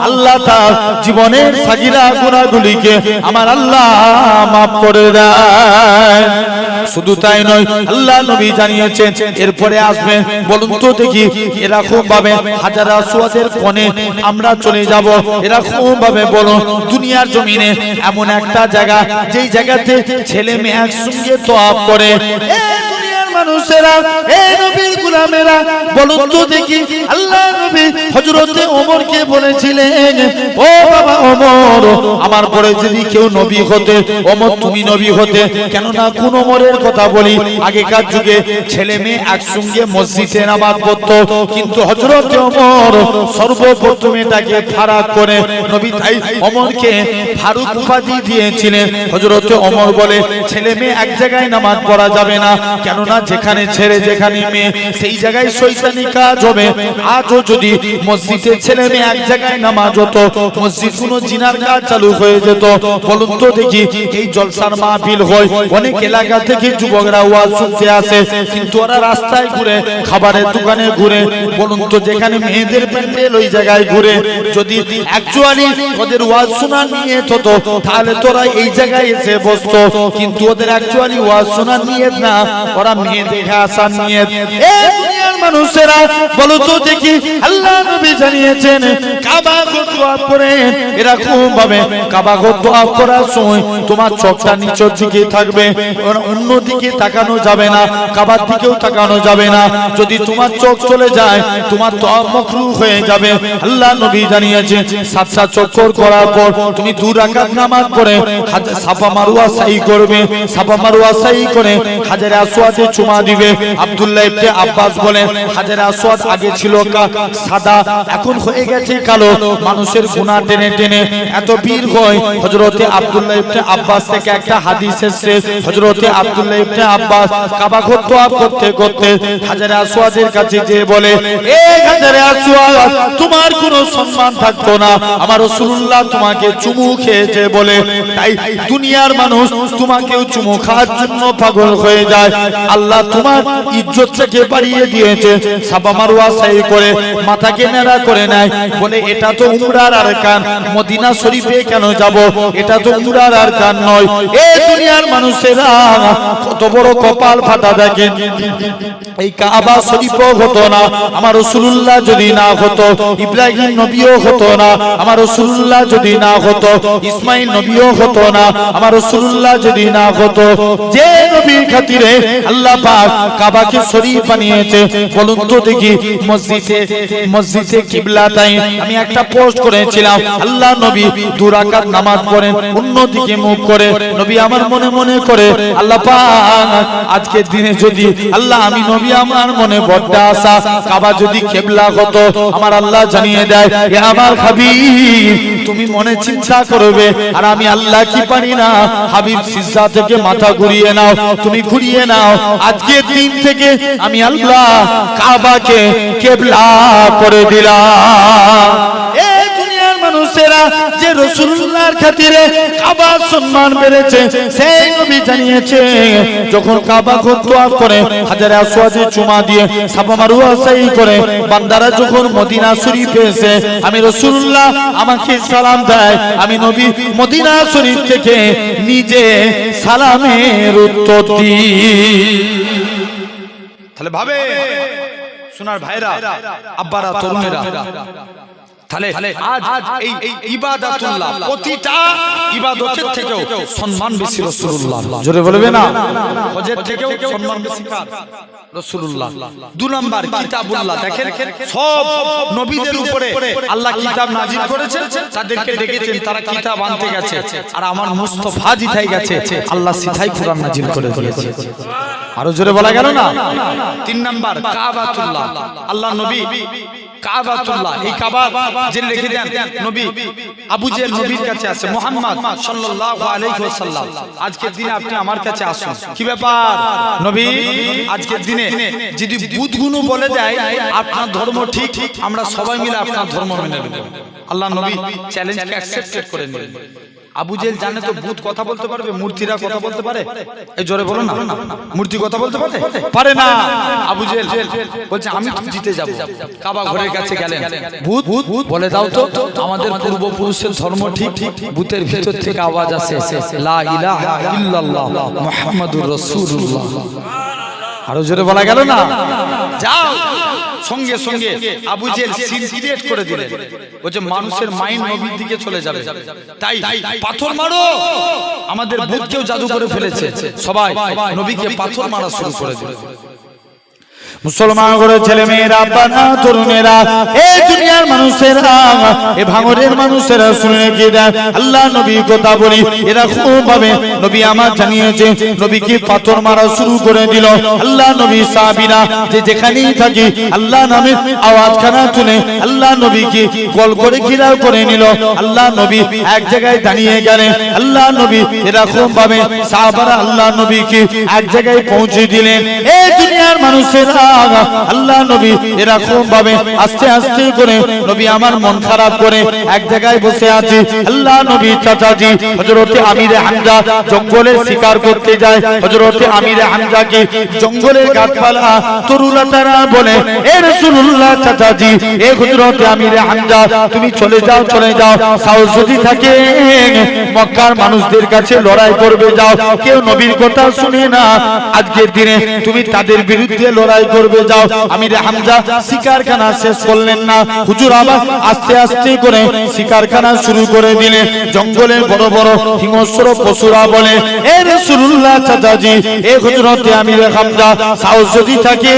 আল্লাহ তার জীবনের সাগীরা গুনাহগুলিকে আমার আল্লাহ মাফ করে দেয়। শুধু তাই নয়, আল্লাহ নবী জানিয়েছেন এরপরে আসবেন। বলুন তো দেখি, এরকম ভাবে হাজার আসওয়াদের কোণে আমরা চলে যাব। এরকম ভাবে বলুন দুনিয়ার জমিনে এমন একটা জায়গা, যেই জায়গাতে ছেলে মেয়ে একসঙ্গে তওয়াফ করে। মানুষেরা, এই নবীর গোলামেরা, বলুন তো দেখি, আল্লাহ নবী হযরতে ওমরকে বলেছিলেন, ও বাবা ওমর, আমার পরে যদি কেউ নবী হতে, ওমর তুমি নবী হতে। কেননা কোন ওমরের কথা বলি, আগেকার যুগে ছেলে মেয়ে একসঙ্গে মসজিদে নামাজ পড়তো, কিন্তু হযরতে ওমর সর্বপ্রথম এটাকে ফারাক করে নবী তাই ওমরকে ফারুক উপাধি দিয়েছিলেন। হযরতে ওমর বলে ছেলে মেয়ে এক জায়গায় নামাজ পড়া যাবে না, কেননা যেখানে ছেড়ে যেখানে মেয়ে সেই জায়গায় শয়তানি কাজ হবে। আজও যদি মসজিদে ছেলে মেয়ে এক জায়গায় নামাজ হতো, মসজিদ কোনো জিনার কাজ চালু হয়ে যেত। বলুন তো দেখি, এই জলসার মাহফিল হয়, অনেক এলাকা থেকে যুবকরা ওয়াজ শুনতে আসে, কিন্তু ওরা রাস্তায় ঘুরে, খাবারের দোকানে ঘুরে, বলুন তো যেখানে মেয়েদের প্যান্ডেল ওই জায়গায় ঘুরে। যদি অ্যাকচুয়ালি ওদের ওয়াজ শোনার নিয়ত হতো তাহলে তোরা এই জায়গায় এসে বসতো, কিন্তু ওদের অ্যাকচুয়ালি ওয়াজ শোনার নিয়ত না, ওরা মেয়ে দেখে আসার নিয়ত। এই দুনিয়ার মানুষেরা বলো তো দেখি, আল্লাহ নবী জানিয়েছেন কাবা ঘর তওয়াফ করে এরকম ভাবে কাবা ঘর তওয়াফ করার সময় তোমার চোখটা নিচের দিকে থাকবে, অন্য দিকে তাকানো যাবে না, কাবার দিকেও তাকানো যাবে না। যদি তোমার চোখ চলে যায় তোমার তওয়াফ মাকরুহ হয়ে যাবে। আল্লাহ নবী জানিয়েছেন 7টা চক্কর করার পর তুমি 2 রাকাত নামাজ পড়ে সাফা মারওয়া সাই করবে, সাফা মারওয়া সাই করে হাজারে আসওয়াদে চুমা দিবে। আব্দুল্লাহ ইবনে আব্বাস বলেন হাজারে আসওয়াদ আগে ছিল সাদা, এখন হয়ে গেছে কালো। মানুষের গুনাহ টেনে টেনে এত বীর হয়। হযরতে আব্দুল্লাহ ইবনে আব্বাস থেকে একটা হাদিস এসেছে, হযরতে আব্দুল্লাহ ইবনে আব্বাস কাবা ঘর তওয়াফ করতে করতে হাজারে আসওয়াদের কাছে যেয়ে বলে, এই হাজারে আসওয়াদ তোমার কোনো সম্মান থাকতো না, আমার রাসূলুল্লাহ তোমাকে চুমু খেয়েছে বলে, তাই দুনিয়ার মানুষ তোমাকেও চুমু খাওয়ার জন্য পাগল হয়ে যায়। আল্লাহ তোমার ইজ্জতটাকে বাড়িয়ে দিয়েছে। সাফা মারওয়া সাই করে মাথাকে নেড়া করে নেয়, বলে এটা তো উমরার আরকান, মদিনা শরীফে কেন যাব, এটা তো উমরার আরকান নয়। এই দুনিয়ার মানুষেরা কত বড় কপাল ফাটা দেখেন। এই কাবা শরীফও হতো না আমার রাসূলুল্লাহ যদি না হতো, ইব্রাহিম নবীও হতো না আমার রাসূলুল্লাহ যদি না হতো, ইসমাইল নবীও হতো না আমার রাসূলুল্লাহ যদি না হতো। যে নবীর খাতিরে আল্লাহ পাক কাবাকে শরীফ বানিয়েছে, বলুন তো দেখি মসজিদে কিবলাতাইন আমি একটা পোস্ট করেছিলাম, আল্লাহ নবী 2 রাকাত নামাজ পড়েন অন্যদিকে মুখ করে। নবী আমার মনে মনে করে, আল্লাহ পাক আজকের দিনে যদি আল্লাহ আমি নবী আমার মনে বড় আশা কাবা যদি কিবলা হতো, আমার আল্লাহ জানিয়ে দেয় এ আমার হাবিব তুমি মনে চিন্তা করবে, আর আমি আল্লাহ কি পারি না, হাবিব সিজদা থেকে মাথা ঘুরিয়ে নাও, তুমি ঘুরিয়ে নাও। আজকের দিন থেকে আমি আল্লাহ কাবাকে কিবলা করে দিলাম। এই দুনিয়ার মানুষেরা যে রাসূলুল্লাহর খাতিরে কাবার সম্মান বেড়েছে, সেই নবী জানিয়েছে যখন কাবা ঘর তওয়াফ করে হাজারে আসওয়াদে চুমা দিয়ে সাফা মারওয়া সাই করে বান্দারা যখন মদিনা শরীফে এসে আমি রাসূলুল্লাহ আমাকে সালাম দেয়, আমি নবী মদিনা শরীফ থেকে নিজে সালামের উত্তর দিই। তাহলে ভাবে সোনার ভাইরা, আব্বারা, তরুণেরা, তাহলে আজ এই ইবাদাতুল্লাহ প্রতিটা ইবাদতের থেকেও সম্মান বেশি রাসূলুল্লাহ। জোরে বলবে না, হজের থেকেও সম্মান বেশি কার? রাসূলুল্লাহ। 2 নাম্বার কিতাবুল্লাহ। দেখেন সব নবীদের উপরে আল্লাহ কিতাব নাজিল করেছেন, তাদেরকে ডেকেছেন, তারা কিতাব আনতে গেছে, আর আমার মুস্তাফা জিতাই গেছে, আল্লাহ সিধাই কোরআন নাজিল করে দিয়েছে। আরো জোরে বলা গেল না? 3 নাম্বার কাবাতুল্লাহ। আল্লাহ নবী কাবাতুল্লাহ, এই কাবা যে রেখে দেন নবী, আবু জেহেল নবীর কাছে আসে, মুহাম্মদ সাল্লাল্লাহু আলাইহি ওয়াসাল্লাম আজকের দিনে আপনি আমার কাছে আসুন, কি ব্যাপার নবী? আজকের দিনে যদি বুধগুলো বলে দেয় আপনার ধর্ম ঠিক, আমরা সবাই মিলে আপনার ধর্ম মেনে নেব। আল্লাহ নবী চ্যালেঞ্জকে অ্যাকসেপ্টেড করে নিলেন। আবু জেহেল জানে তো ভূত কথা বলতে পারবে, মূর্তিরা কথা বলতে পারে? এই জোরে বলো না, মূর্তি কথা বলতে পারে? পারে না। আবু জেহেল বলছে আমি তো জিতে যাব। কাবা ঘরের কাছে গেলেন, ভূত বলে দাও তো আমাদের পূর্বপুরুষের ধর্ম ঠিক। ভূতের ভিতর থেকে আওয়াজ আসে, লা ইলাহা ইল্লাল্লাহ মুহাম্মাদুর রাসূলুল্লাহ। আরো জোরে বলা গেল না? যাও। সঙ্গে সঙ্গে আবু জেহেল সিন ক্রিয়েট করে দিলেন, বলছে মানুষের মাইন্ড নবীর দিকে চলে যাবে, তাই পাথর মারো। আমাদের ভূতকেও জাদু করে ফেলেছে, সবাই নবীকে পাথর মারা শুরু করে দিল। মুসলমান করে ছেলে মেয়েরা, বানা তরুণেরা, এই দুনিয়ার মানুষেরা, এই ভাঙরের মানুষেরা শুনে কি দেয় আল্লাহ নবী কথা বলি এরকম ভাবে নবী আমার জানিয়েছে, নবীকে পাথর মারা শুরু করে দিল। আল্লাহ নবী সাহাবীরা যে যেখানেই থাকি আল্লাহ নামের আওয়াজখানা শুনে আল্লাহ নবীকে গোল করে ঘেরাও করে নিল। আল্লাহ নবী এক জায়গায় দাঁড়িয়ে গেলেন, আল্লাহ নবী এরকম ভাবে সাহাবারা আল্লাহ নবীকে এক জায়গায় পৌঁছে দিলেন। এই দুনিয়া দুনিয়ার মানুষেরা আল্লাহ নবী এরকম ভাবে আস্তে আস্তে করে নবী আমার মন খারাপ করে এক জায়গায় বসে আছে। আল্লাহ নবী চাচাজি হযরতে আমিরে হামজা জঙ্গলে শিকার করতে যায়। হযরতে আমিরে হামজা কি জঙ্গলের গাছপালা তরুলতারা বলে, এ রাসূলুল্লাহ চাচাজি, এ হযরতে আমিরে হামজা তুমি চলে যাও, চলে যাও, সাহস যদি থাকে মক্কার মানুষদের কাছে লড়াই করবে যাও। কেউ নবীর কথা শুনে না, আজকের দিনে তুমি তাদের বিরুদ্ধে লড়াই করবে যাও। আমিরে হামজা শিকারখানা শেষ করলেন না, হুজুর আবার আস্তে আস্তে করে শিকারখানা শুরু করে দিলেন। জঙ্গলের বড় বড় হিংস্র পশুরা বলে, এ রাসূলুল্লাহ চাচাজি, এ হযরতে আমিরে হামজা সাহস যদি থাকে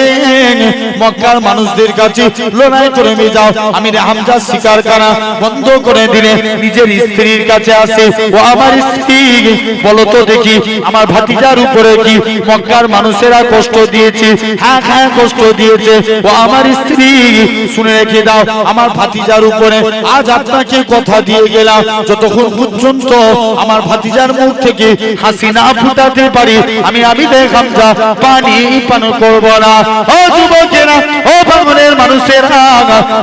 মক্কার মানুষদের কাছে লড়াই করে যাও। আমিরে হামজা শিকারখানা বন্ধ করে দিলে নিজের স্ত্রীর কাছে আসে, ও আমার স্ত্রী বলো তো দেখি আমার ভাতিজার উপরে কি মক্কার মানুষেরা কষ্ট দিয়েছে? হ্যাঁ হ্যাঁ কষ্ট দিয়েছে। ও আমার স্ত্রী শুনে রেখে দাও, আমার ভাতিজার উপরে আজ আপনাকে কথা দিয়ে গেলাম, যতক্ষণ পর্যন্ত আমার ভাতিজার মুখ থেকে হাসি না ফুটাতে পারি আমি আমিরে হামজা পানি পান করব না। ও যুবকেরা, ও বাংলার মানুষেরা,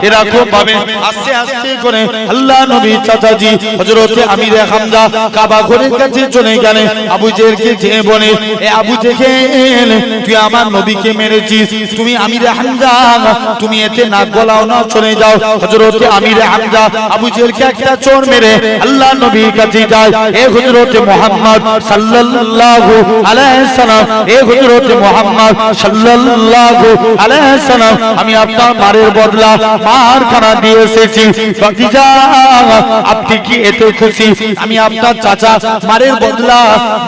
এরকম ভাবে আস্তে আস্তে করে আল্লাহ নবী চাচাজি হযরতে আমিরে হামজা কাবা ঘরের কাছে চলে গেলেন। আবু জেহেলকে যে বলে, এ আবু জেহেল, তুই আমার নবীকে মেরেছিস, তুমি আমিরে হামজা তুমি এতে নাক গলাও না, চলে যাও। হযরতে আমিরে হামজা আবু জেহেলকে একটা চোর মেরে আল্লাহ নবীর কাছে যায়। এ হযরতে মুহাম্মদ সাল্লাল্লাহু আলাইহি সাল্লাম, এ হযরতে মুহাম্মদ সাল্লাল্লাহু আলাইহি সাল্লাম, আমি আপনার মারের বদলা মারখানা দিয়ে এসেছি। ভাতিজা আপনি কি এতে খুশি? আমি আপনার চাচা মারের বদলা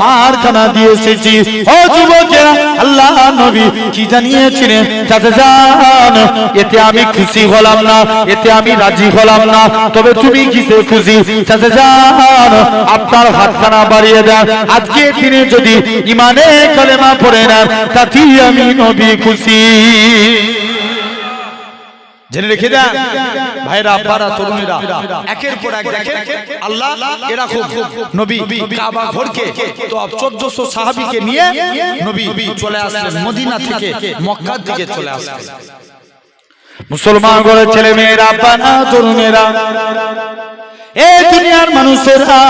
মারখানা দিয়ে এসেছি। ও যুবকেরা, আল্লাহ নবী কি জানিয়েছিলেন? চাচা জান, এতে আমি খুশি হলাম না, এতে আমি রাজি হলাম না, তবে তুমি কিসে খুশি? চাচা জান, আপনার হাতখানা বাড়িয়ে দেন, আজকে দিনে যদি ইমানে কালেমা পড়ে নেন তাতেই আমি নবী খুশি। জেনে রেখে দেন ভাইরা, আব্বারা, তরুণীরা, একের পর এক দেখেন আল্লাহ এরকম নবী কাবা ঘরকে তো 1400 সাহাবীকে নিয়ে নবী চলে আসলেন মদিনা থেকে মক্কার দিকে চলে আসলেন। মুসলমান ঘরের ছেলে মেয়েরা, আব্বারা, তরুণীরা, এই দুনিয়ার মানুষেরা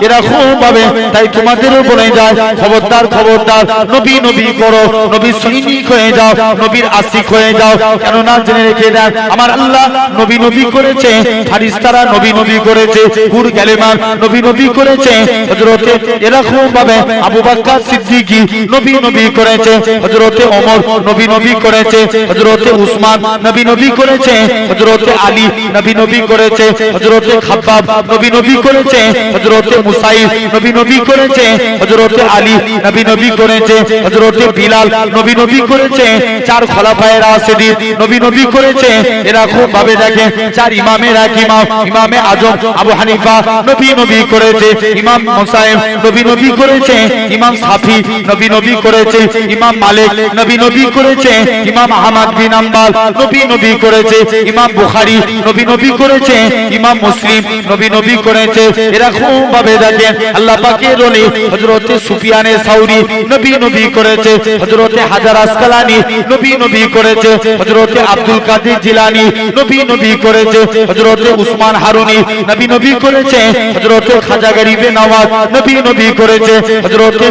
এরকম ভাবে, তাই তোমাদেরও বলে যায় খবরদার খবরদার, নবী নবী করো, নবীর সৈনিক হয়ে যাও, নবীর আশিক হয়ে যাও। কেননা জেনে রেখে দেন আমার আল্লাহ নবী নবী করেছে, ফারিস্তারা নবী নবী করেছে, হুর গালেমান নবী নবী করেছে। হযরতে এরকম ভাবে আবু বকর সিদ্দিকী নবী নবী করেছে, হযরতে ওমর নবী নবী করেছে, হযরতে উসমান নবী নবী করেছে, হযরতে আলী নবী নবী করেছে, হযরতে খাব্বাব নবী নবী করেছে, হযরতে মুসাইব নবী নবী করেছে, হযরতে আলী নবী নবী করেছে, হযরতে বিলাল নবী নবী করেছে, চার খলিফায়ে রাশিদিন নবী নবী করেছে। এরকম ভাবে দেখেন চার ইমামের এক ইমাম, ইমামে আজম আবু হানিফা নবী নবী করেছে, ইমাম মুসাইব নবী নবী করেছে, ইমাম শাফি নবী নবী করেছে, ইমাম মালিক নবী নবী করেছে, ইমাম আহমদ বিন হাম্বল নবী নবী করেছে, ইমাম বুখারী নবী নবী করেছে, ইমাম মুসলিম নবী নবী করেছে। এরকম ভাবে দেখেন আল্লাহ পাকের ওলি হযরতে সুফিয়ানে সাউরি নবী নবী করেছে, হযরতে হাজার আসকালানি নবী নবী করেছে, হযরতে আব্দুল কাদের জিলানী নবী নবী করেছে, হযরতে উসমান হারুনি নবী নবী করেছে, হযরতে খাজা গরিবে নওয়াজ নবী নবী করেছে, হযরতে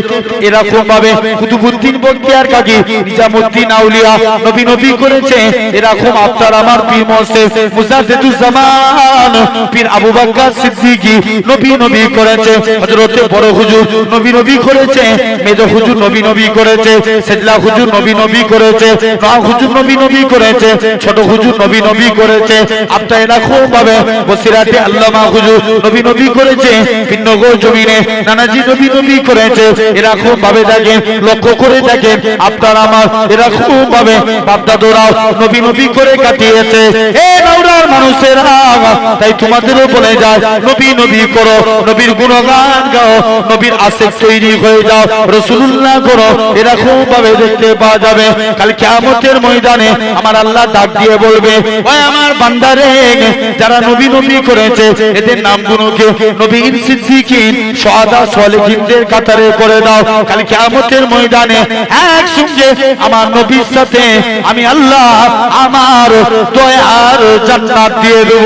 এরকম ভাবে কুতুবউদ্দিন বখতিয়ার কাজী নিজামউদ্দিন আউলিয়া নবী নবী করেছে। এরকম আপনার আমার পীর মুর্শিদ মুজাদ্দিদুজ জামান পীর আবু বকর সিদ্দিকী নবী নবী করেছে, হযরতে বড় হুজুর নবী নবী করেছে, মেজো হুজুর নবী নবী করেছে, সেজলা হুজুর নবী নবী করেছে, নওয়াব হুজুর নবী নবী করেছে, ছোট হুজুর নবী নবী করেছে। আপনার এরকম ভাবে বসিরাতে আল্লামা হুজুর নবী নবী করেছে, ভিন্নগর জমিনে নানাজি নবী নবী করেছে। এরকম ভাবে দেখেন, লক্ষ্য করে দেখেন আপনার আমার এরকম ভাবে বাপদাদরাও নবী নবী করে কাটিয়েছে। এ নওরার মানুষেরা, তাই তোমাদেরও বলে যায়, নবী নবী করো, নবীর গুণগান গাও, নবীর আশিক তৈরি হয়ে যাও, রাসূলুল্লাহ করো, এরকম ভাবে দেখতে পাওয়া যাবে। কাল কিয়ামতের ময়দানে আমার আল্লাহ ডাক দিয়ে বলবে, ওই আমার বান্দারে, যারা নবী নবী করেছে এদের নামগুলোকে নবীর সিদ্দিকিন শুহাদা সালেহিনদের কাতারে করে দাও। কাল কিয়ামতের ময়দানে একসঙ্গে আমার নবীর সাথে আমি আল্লাহ আমার দয়ার জান্নাত দিয়ে দেব।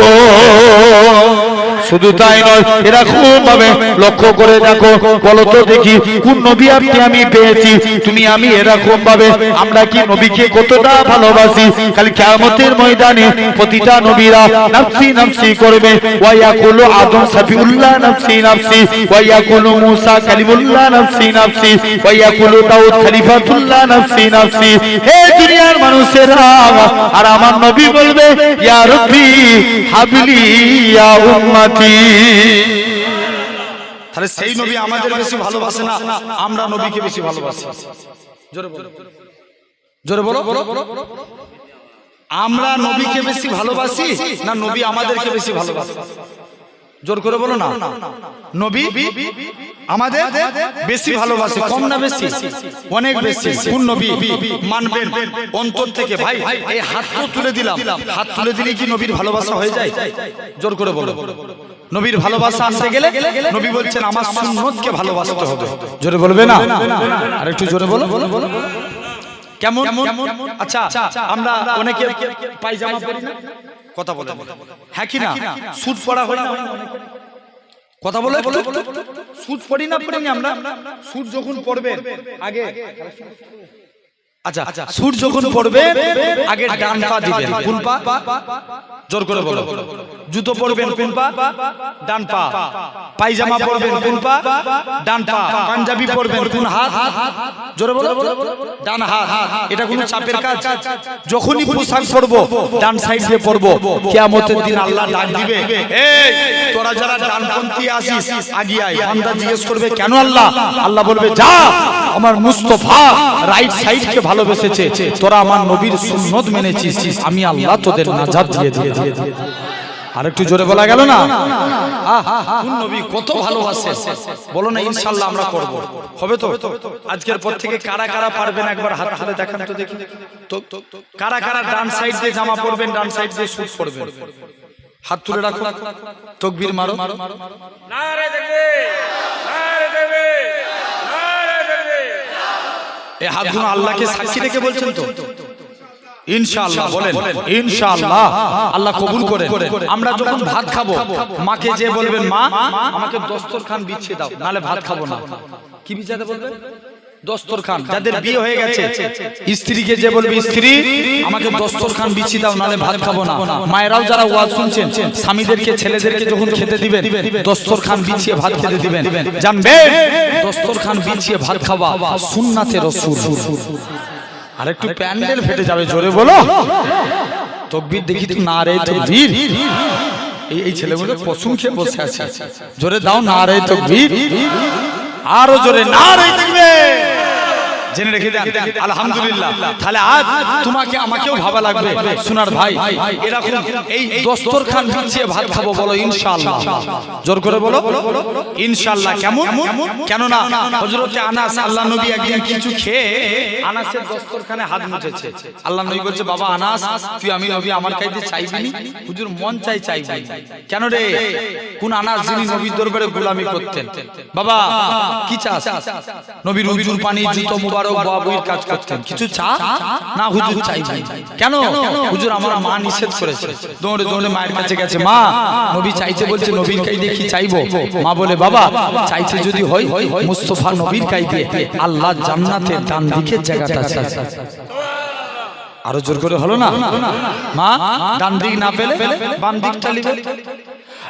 শুধু তাই নয়, এরকম ভাবে লক্ষ্য করে দেখো, বলো তো দেখি কোন নবী আপনি আমি পেয়েছি, তুমি আমি এরকম ভাবে আমরা কি নবীকে কতটা ভালোবাসি। কাল কিয়ামতের ময়দানে প্রতিটা নবীরা নাফসি নাফসি করবে, ওয়া ইয়াকুলু আদম সাফিউল্লাহ নাফসি নাফসি, ওয়া ইয়াকুলু মূসা কালিমুল্লাহ নাফসি নাফসি, ওয়া ইয়াকুলু দাউদ খলিফাতুল্লাহ নাফসি নাফসি। হে দুনিয়ার মানুষেরা, আর আমার নবী বলবে, ইয়া রাব্বি হাবলি ইয়া উম্মতি। তাহলে সেই নবী আমাদের বেশি ভালোবাসে না, আমরা নবীকে বেশি ভালোবাসি। জোরে বলো, জোরে বলো, আমরা নবীকে বেশি ভালোবাসি না নবী আমাদেরকে বেশি ভালোবাসে? জোর করে বলো না। নবী আমাদের বেশি ভালোবাসে, কম না বেশি? অনেক বেশি। কোন নবী মানবেন অন্তর থেকে? ভাই এই হাত তো তুলে দিলাম, হাত তুলে দিলে কি নবীর ভালোবাসা হয়ে যায়? জোর করে বলো। নবীর ভালোবাসা আনতে গেলে নবী বলছেন আমার সুন্নতকে ভালোবাসতে হবে। জোরে বলবে না? আর একটু জোরে বলো। কেমন? আচ্ছা, আমরা অনেকে পায়জামা পরি না, কথা বলে হ্যাঁ কি না? স্যুট পরা হয় না, কথা বলে স্যুট পরি না, পরিনি আমরা? স্যুট যখন পরবেন আগে, আচ্ছা স্যুট যখন পরবেন আগে ডান পা দিবেন। কোন পা? জোর করে বলো। জুতো পরবেন কোন পা? ডান পা। পায়জামা পরবেন কোন পা? ডান পা। পাঞ্জাবি পরবেন কোন হাত? জোরে বলো। ডান হাত। এটা কোনো চাপের কাজ? যখনই পোশাক পরবো ডান সাইড দিয়ে পরবো, কিয়ামতের দিন আল্লাহ ডাক দিবে, এই তোরা যারা ডানপন্থী আছিস আগিয়ে আয়। বান্দা জিজ্ঞেস করবে কেন আল্লাহ? আল্লাহ বলবে, যা, আমার মুস্তাফা রাইট সাইডকে ভালোবেসেছে, তোরা আমার নবীর সুন্নত মেনেছিস, আমি আল্লাহ তোদের নাজাত দিয়ে দিয়েছি। আর একটু জোরে বলা গেল না? কোন নবী কত ভালোবাসে বলো না? ইনশাআল্লাহ আমরা করব। হবে তো? আজকের পর থেকে কারা কারা পারবেন একবার হাত তুলে দেখান তো দেখি। তো কারা কারা ডান সাইড দিয়ে জামা পরবেন, ডান সাইড দিয়ে স্যুট পরবেন? হাত তুলে রাখো, তাকবীর মারো। নারে তাকবীর, নারে তাকবীর, নারে তাকবীর। এই হাতগুলো আল্লাহকে সাক্ষী রেখে বলছেন তো? ইনশাআল্লাহ বলেন, ইনশাআল্লাহ আল্লাহ কবুল করেন। আমরা যখন ভাত খাবো মাকে যে বলবেন, মা আমাকে দস্তরখান বিছিয়ে দাও, নালে ভাত খাবো না। কি বিছাতে বলবেন? দস্তরখান। যাদের বিয়ে হয়ে গেছে স্ত্রীকে যে বলবে, স্ত্রী আমাকে দস্তরখান বিছিয়ে দাও, নালে ভাত খাবো না। মায়েরাও যারা ওয়াজ শুনছেন, স্বামীদেরকে ছেলেদেরকে যখন খেতে দিবেন দস্তরখান বিছিয়ে ভাত খেতে দিবেন। জানবেন দস্তরখান বিছিয়ে ভাত খাওয়া সুন্নাতে রাসূল। আর একটু প্যান্ডেল ফেটে যাবে, জোরে বলো তাকবীর। দেখি তো নারে তাকবীর। এই ছেলেগুলো কসম খেয়ে বসে আছে, জোরে দাও নারে তাকবীর। আরো জোরে নারে তাকবীর। জেনে রেখে দেন আলহামদুলিল্লাহ। তাহলে আজ তোমাকে আমাকেও ভাবা লাগবে সোনার ভাই, এরকম এই দস্তরখান বিছিয়ে ভাত খাবো, বলো ইনশাআল্লাহ। জোর করে বলো ইনশাআল্লাহ। কেমন? কেন না হযরতে আনাস, আল্লাহ নবী একদিন কিছু খেয়ে আনাসের দস্তরখানে হাত মুছেছে। আল্লাহ নবী বলছে, বাবা আনাস, তুই আমি নবী আমার কাছে চাইবি নি? হুজুর মন চাইবি। কেন রে? কোন আনাস যিনি নবীর দরবারে গোলামি করতেন। বাবা কি চাস? নবীর হুজুর পানি, জুতো মুবারক, বাবুর কাজ করতেন। কিছু চা না? হুজুর চাইবি। কেন? হুজুর আমার মা নিষেধ করেছে। দৌড়ে দৌড়ে মায়ের কাছে গেছে, মা নবী চাইতে বলছে, নবীর কাছে দিয়ে কি চাইবো? মা বলে, বাবা চাইতে যদি হয় মুস্তাফা নবীর কাছে দিয়ে আল্লাহ জান্নাতের ডান দিকের জায়গাটা আছে। আরো জোর করে হলো না? মা ডান দিক না পেলে বাম দিকটা নিবে।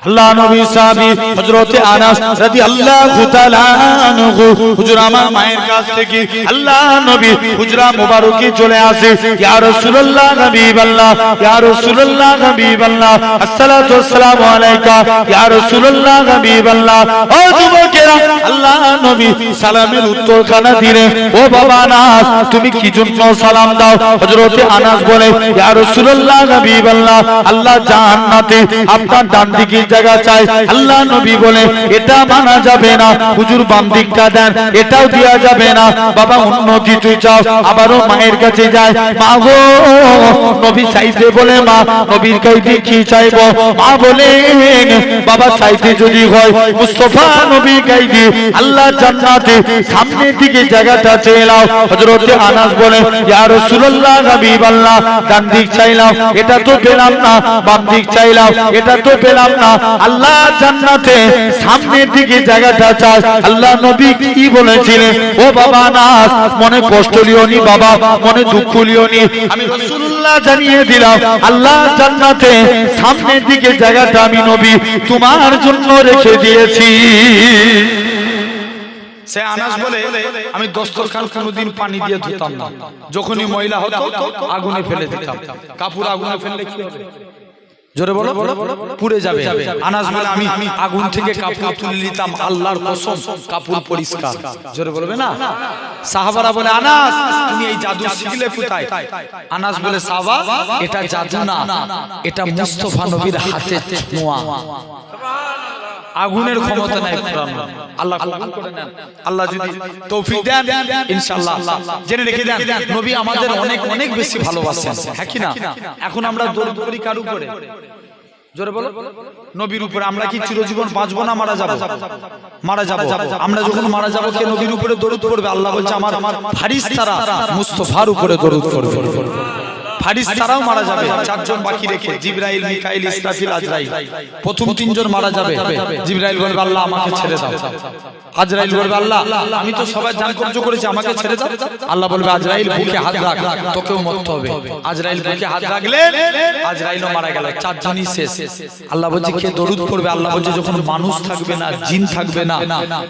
আল্লাহ নবী সাহাবী হযরতে আনাস রাদিয়াল্লাহু তাআলা আনহু হুজুর আমার মায়ের কাছ থেকে আল্লাহ নবী হুজরা মুবারকে চলে আসে, ইয়া রাসূলুল্লাহ হাবিবাল্লাহ, ইয়া রাসূলুল্লাহ হাবিবাল্লাহ, আসসালাতু ওয়াসসালামু আলাইকা ইয়া রাসূলুল্লাহ হাবিবাল্লাহ। ও যুবকেরা, আল্লাহ নবী সালামের উত্তরখানা দিলেন, ও বাবা আনাস তুমি কি জন্য সালাম দাও? হযরতে আনাস বলে, ইয়া রাসূলুল্লাহ হাবিবাল্লাহ, আল্লাহ জান্নাতে আপনার ডান দিকে জায়গা চাই। আল্লাহ নবী বলে এটা মানা যাবে না, হুজুর বাম দিকটা দেন, এটাও দেওয়া যাবে না, বাবা অন্য কিছু চাও। আবারও মায়ের কাছে যায়, মা গো নবী চাইতে বলে মা নবীর কাছে কি চাইবো? মা বলে বাবা চাইতে যদি হয় মুস্তাফা নবী কাইদি আল্লাহ জান্নাতে সামনের দিকে জায়গাটা চেয়ে নাও। হযরত আনাস বলে ইয়া রাসূলুল্লাহ হাবিবাল্লাহ ডান দিক চাইলাম, এটা তো পেলাম না, বাম দিক চাইলাম, এটা তো পেলাম না, আল্লাহ জান্নাতে সামনের দিকে জায়গাটা চাই। আল্লাহ নবী কি বলেছিলেন? ও বাবা আনাস মনে কষ্ট লিওনি বাবা, মনে দুঃখ লিওনি, আমি রাসূলুল্লাহ জানিয়ে দিলাম আল্লাহ জান্নাতে সামনের দিকে জায়গাটা আমি নবী তোমার জন্য রেখে দিয়েছি। সে আনাস বলে আমি দস্তরখান কোনোদিন পানি দিয়ে ধুতাম না, যখনই ময়লা হতো আগুনে ফেলে দিতাম। কাপড় আগুনে ফেললে কি হবে? জোরে বলো, পুড়ে যাবে। আনাস বলে আমি আগুন থেকে কাপড় তুলে নিতাম, আল্লাহর কসম কাপড় পরিষ্কার। জোরে বলবে না? সাহাবারা বলে আনাস তুমি এই জাদু শিখলে কোথায়? আনাস বলে সাহাবা এটা জাদু না, এটা মুস্তাফা নবীর হাতে ছোঁয়া। আগুনের ক্ষমতা নাই পুরানো। আল্লাহ কবুল করে নেন, আল্লাহ যদি তৌফিক দেন ইনশাআল্লাহ। জেনে রেখে দেন নবী আমাদের অনেক অনেক বেশি ভালোবাসেন, হ্যাঁ কি না? এখন আমরা দরুদ পড়ি কার উপরে? জোরে বলো, নবীর উপরে। আমরা কি চিরজীবন বাঁচবো না মারা যাব? মারা যাব। আমরা যখন মারা যাব কে নবীর উপরে দরুদ পড়বে? আল্লাহ বলছে আমার ফারিস্তারা মুস্তাফার উপরে দরুদ পড়বে। ফারিস্তারাও মারা যাবে, চারজন বাকি রেখে, জিবরাইল, মিকাইল, ইসরাফিল, আজরাইল। প্রথম তিনজন মারা যাবে। জিবরাইল বলবে আল্লাহ আমাকে ছেড়ে দাও। আজরাইল বলবে আল্লাহ আমি তো সবাই জান কর্য করেছি, আমাকে ছেড়ে দাও। আল্লাহ বলবে আজরাইল বুকে হাত রাখ, তোকেও মরতে হবে। আজরাইল বুকে হাত রাখলে আজরাইলও মারা গেল, চারজনই শেষ। আল্লাহ বলছে কে দরুদ পড়বে? আল্লাহ বলছে যখন মানুষ থাকবে না, জিন থাকবে না,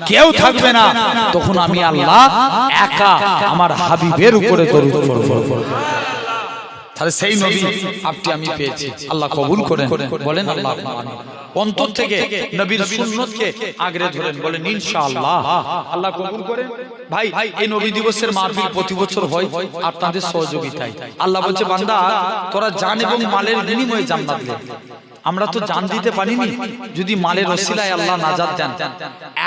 কেউ থাকবে না, তখন আমি আল্লাহ একা আমার হাবিবের উপরে দরুদ পড়ব। তাহলে সেই নবী আপনি আমি পেয়েছি, আল্লাহ কবুল করেন। বলেন আল্লাহ আমিন। অন্তর থেকে নবীর সুন্নতকে আগরে ধরেন, বলেন ইনশাআল্লাহ। আল্লাহ কবুল করেন। ভাই এই নবী দিবসের মাহফিল প্রতি বছর হয় আপনাদের সহযোগিতায়। আল্লাহ বলছে বান্দা তোরা জান এবং মালের বিনিময়ে জান্নাত লে। আমরা তো জান দিতে পারিনি, যদি মালের ওসিলায় আল্লাহ নাজাত দেন।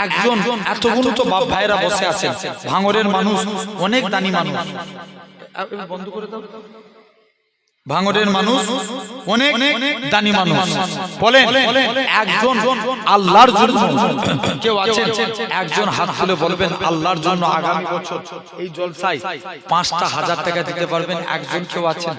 একজন এতগুলো তো বাপ ভাইরা বসে আছেন, ভাঙরের মানুষ, অনেক দানি মানুষ। বন্ধ করে দাও। ভাঙরের মানুষ অনেক দানি মানুষ। বলেন একজন আল্লাহর জন্য কেউ আছেন? একজন হাত তুলে বলবেন আল্লাহর জন্য আগামী বছর এই জলসায় ৫টা ১,০০০ টাকা দিতে পারবেন? একজন কেউ আছেন?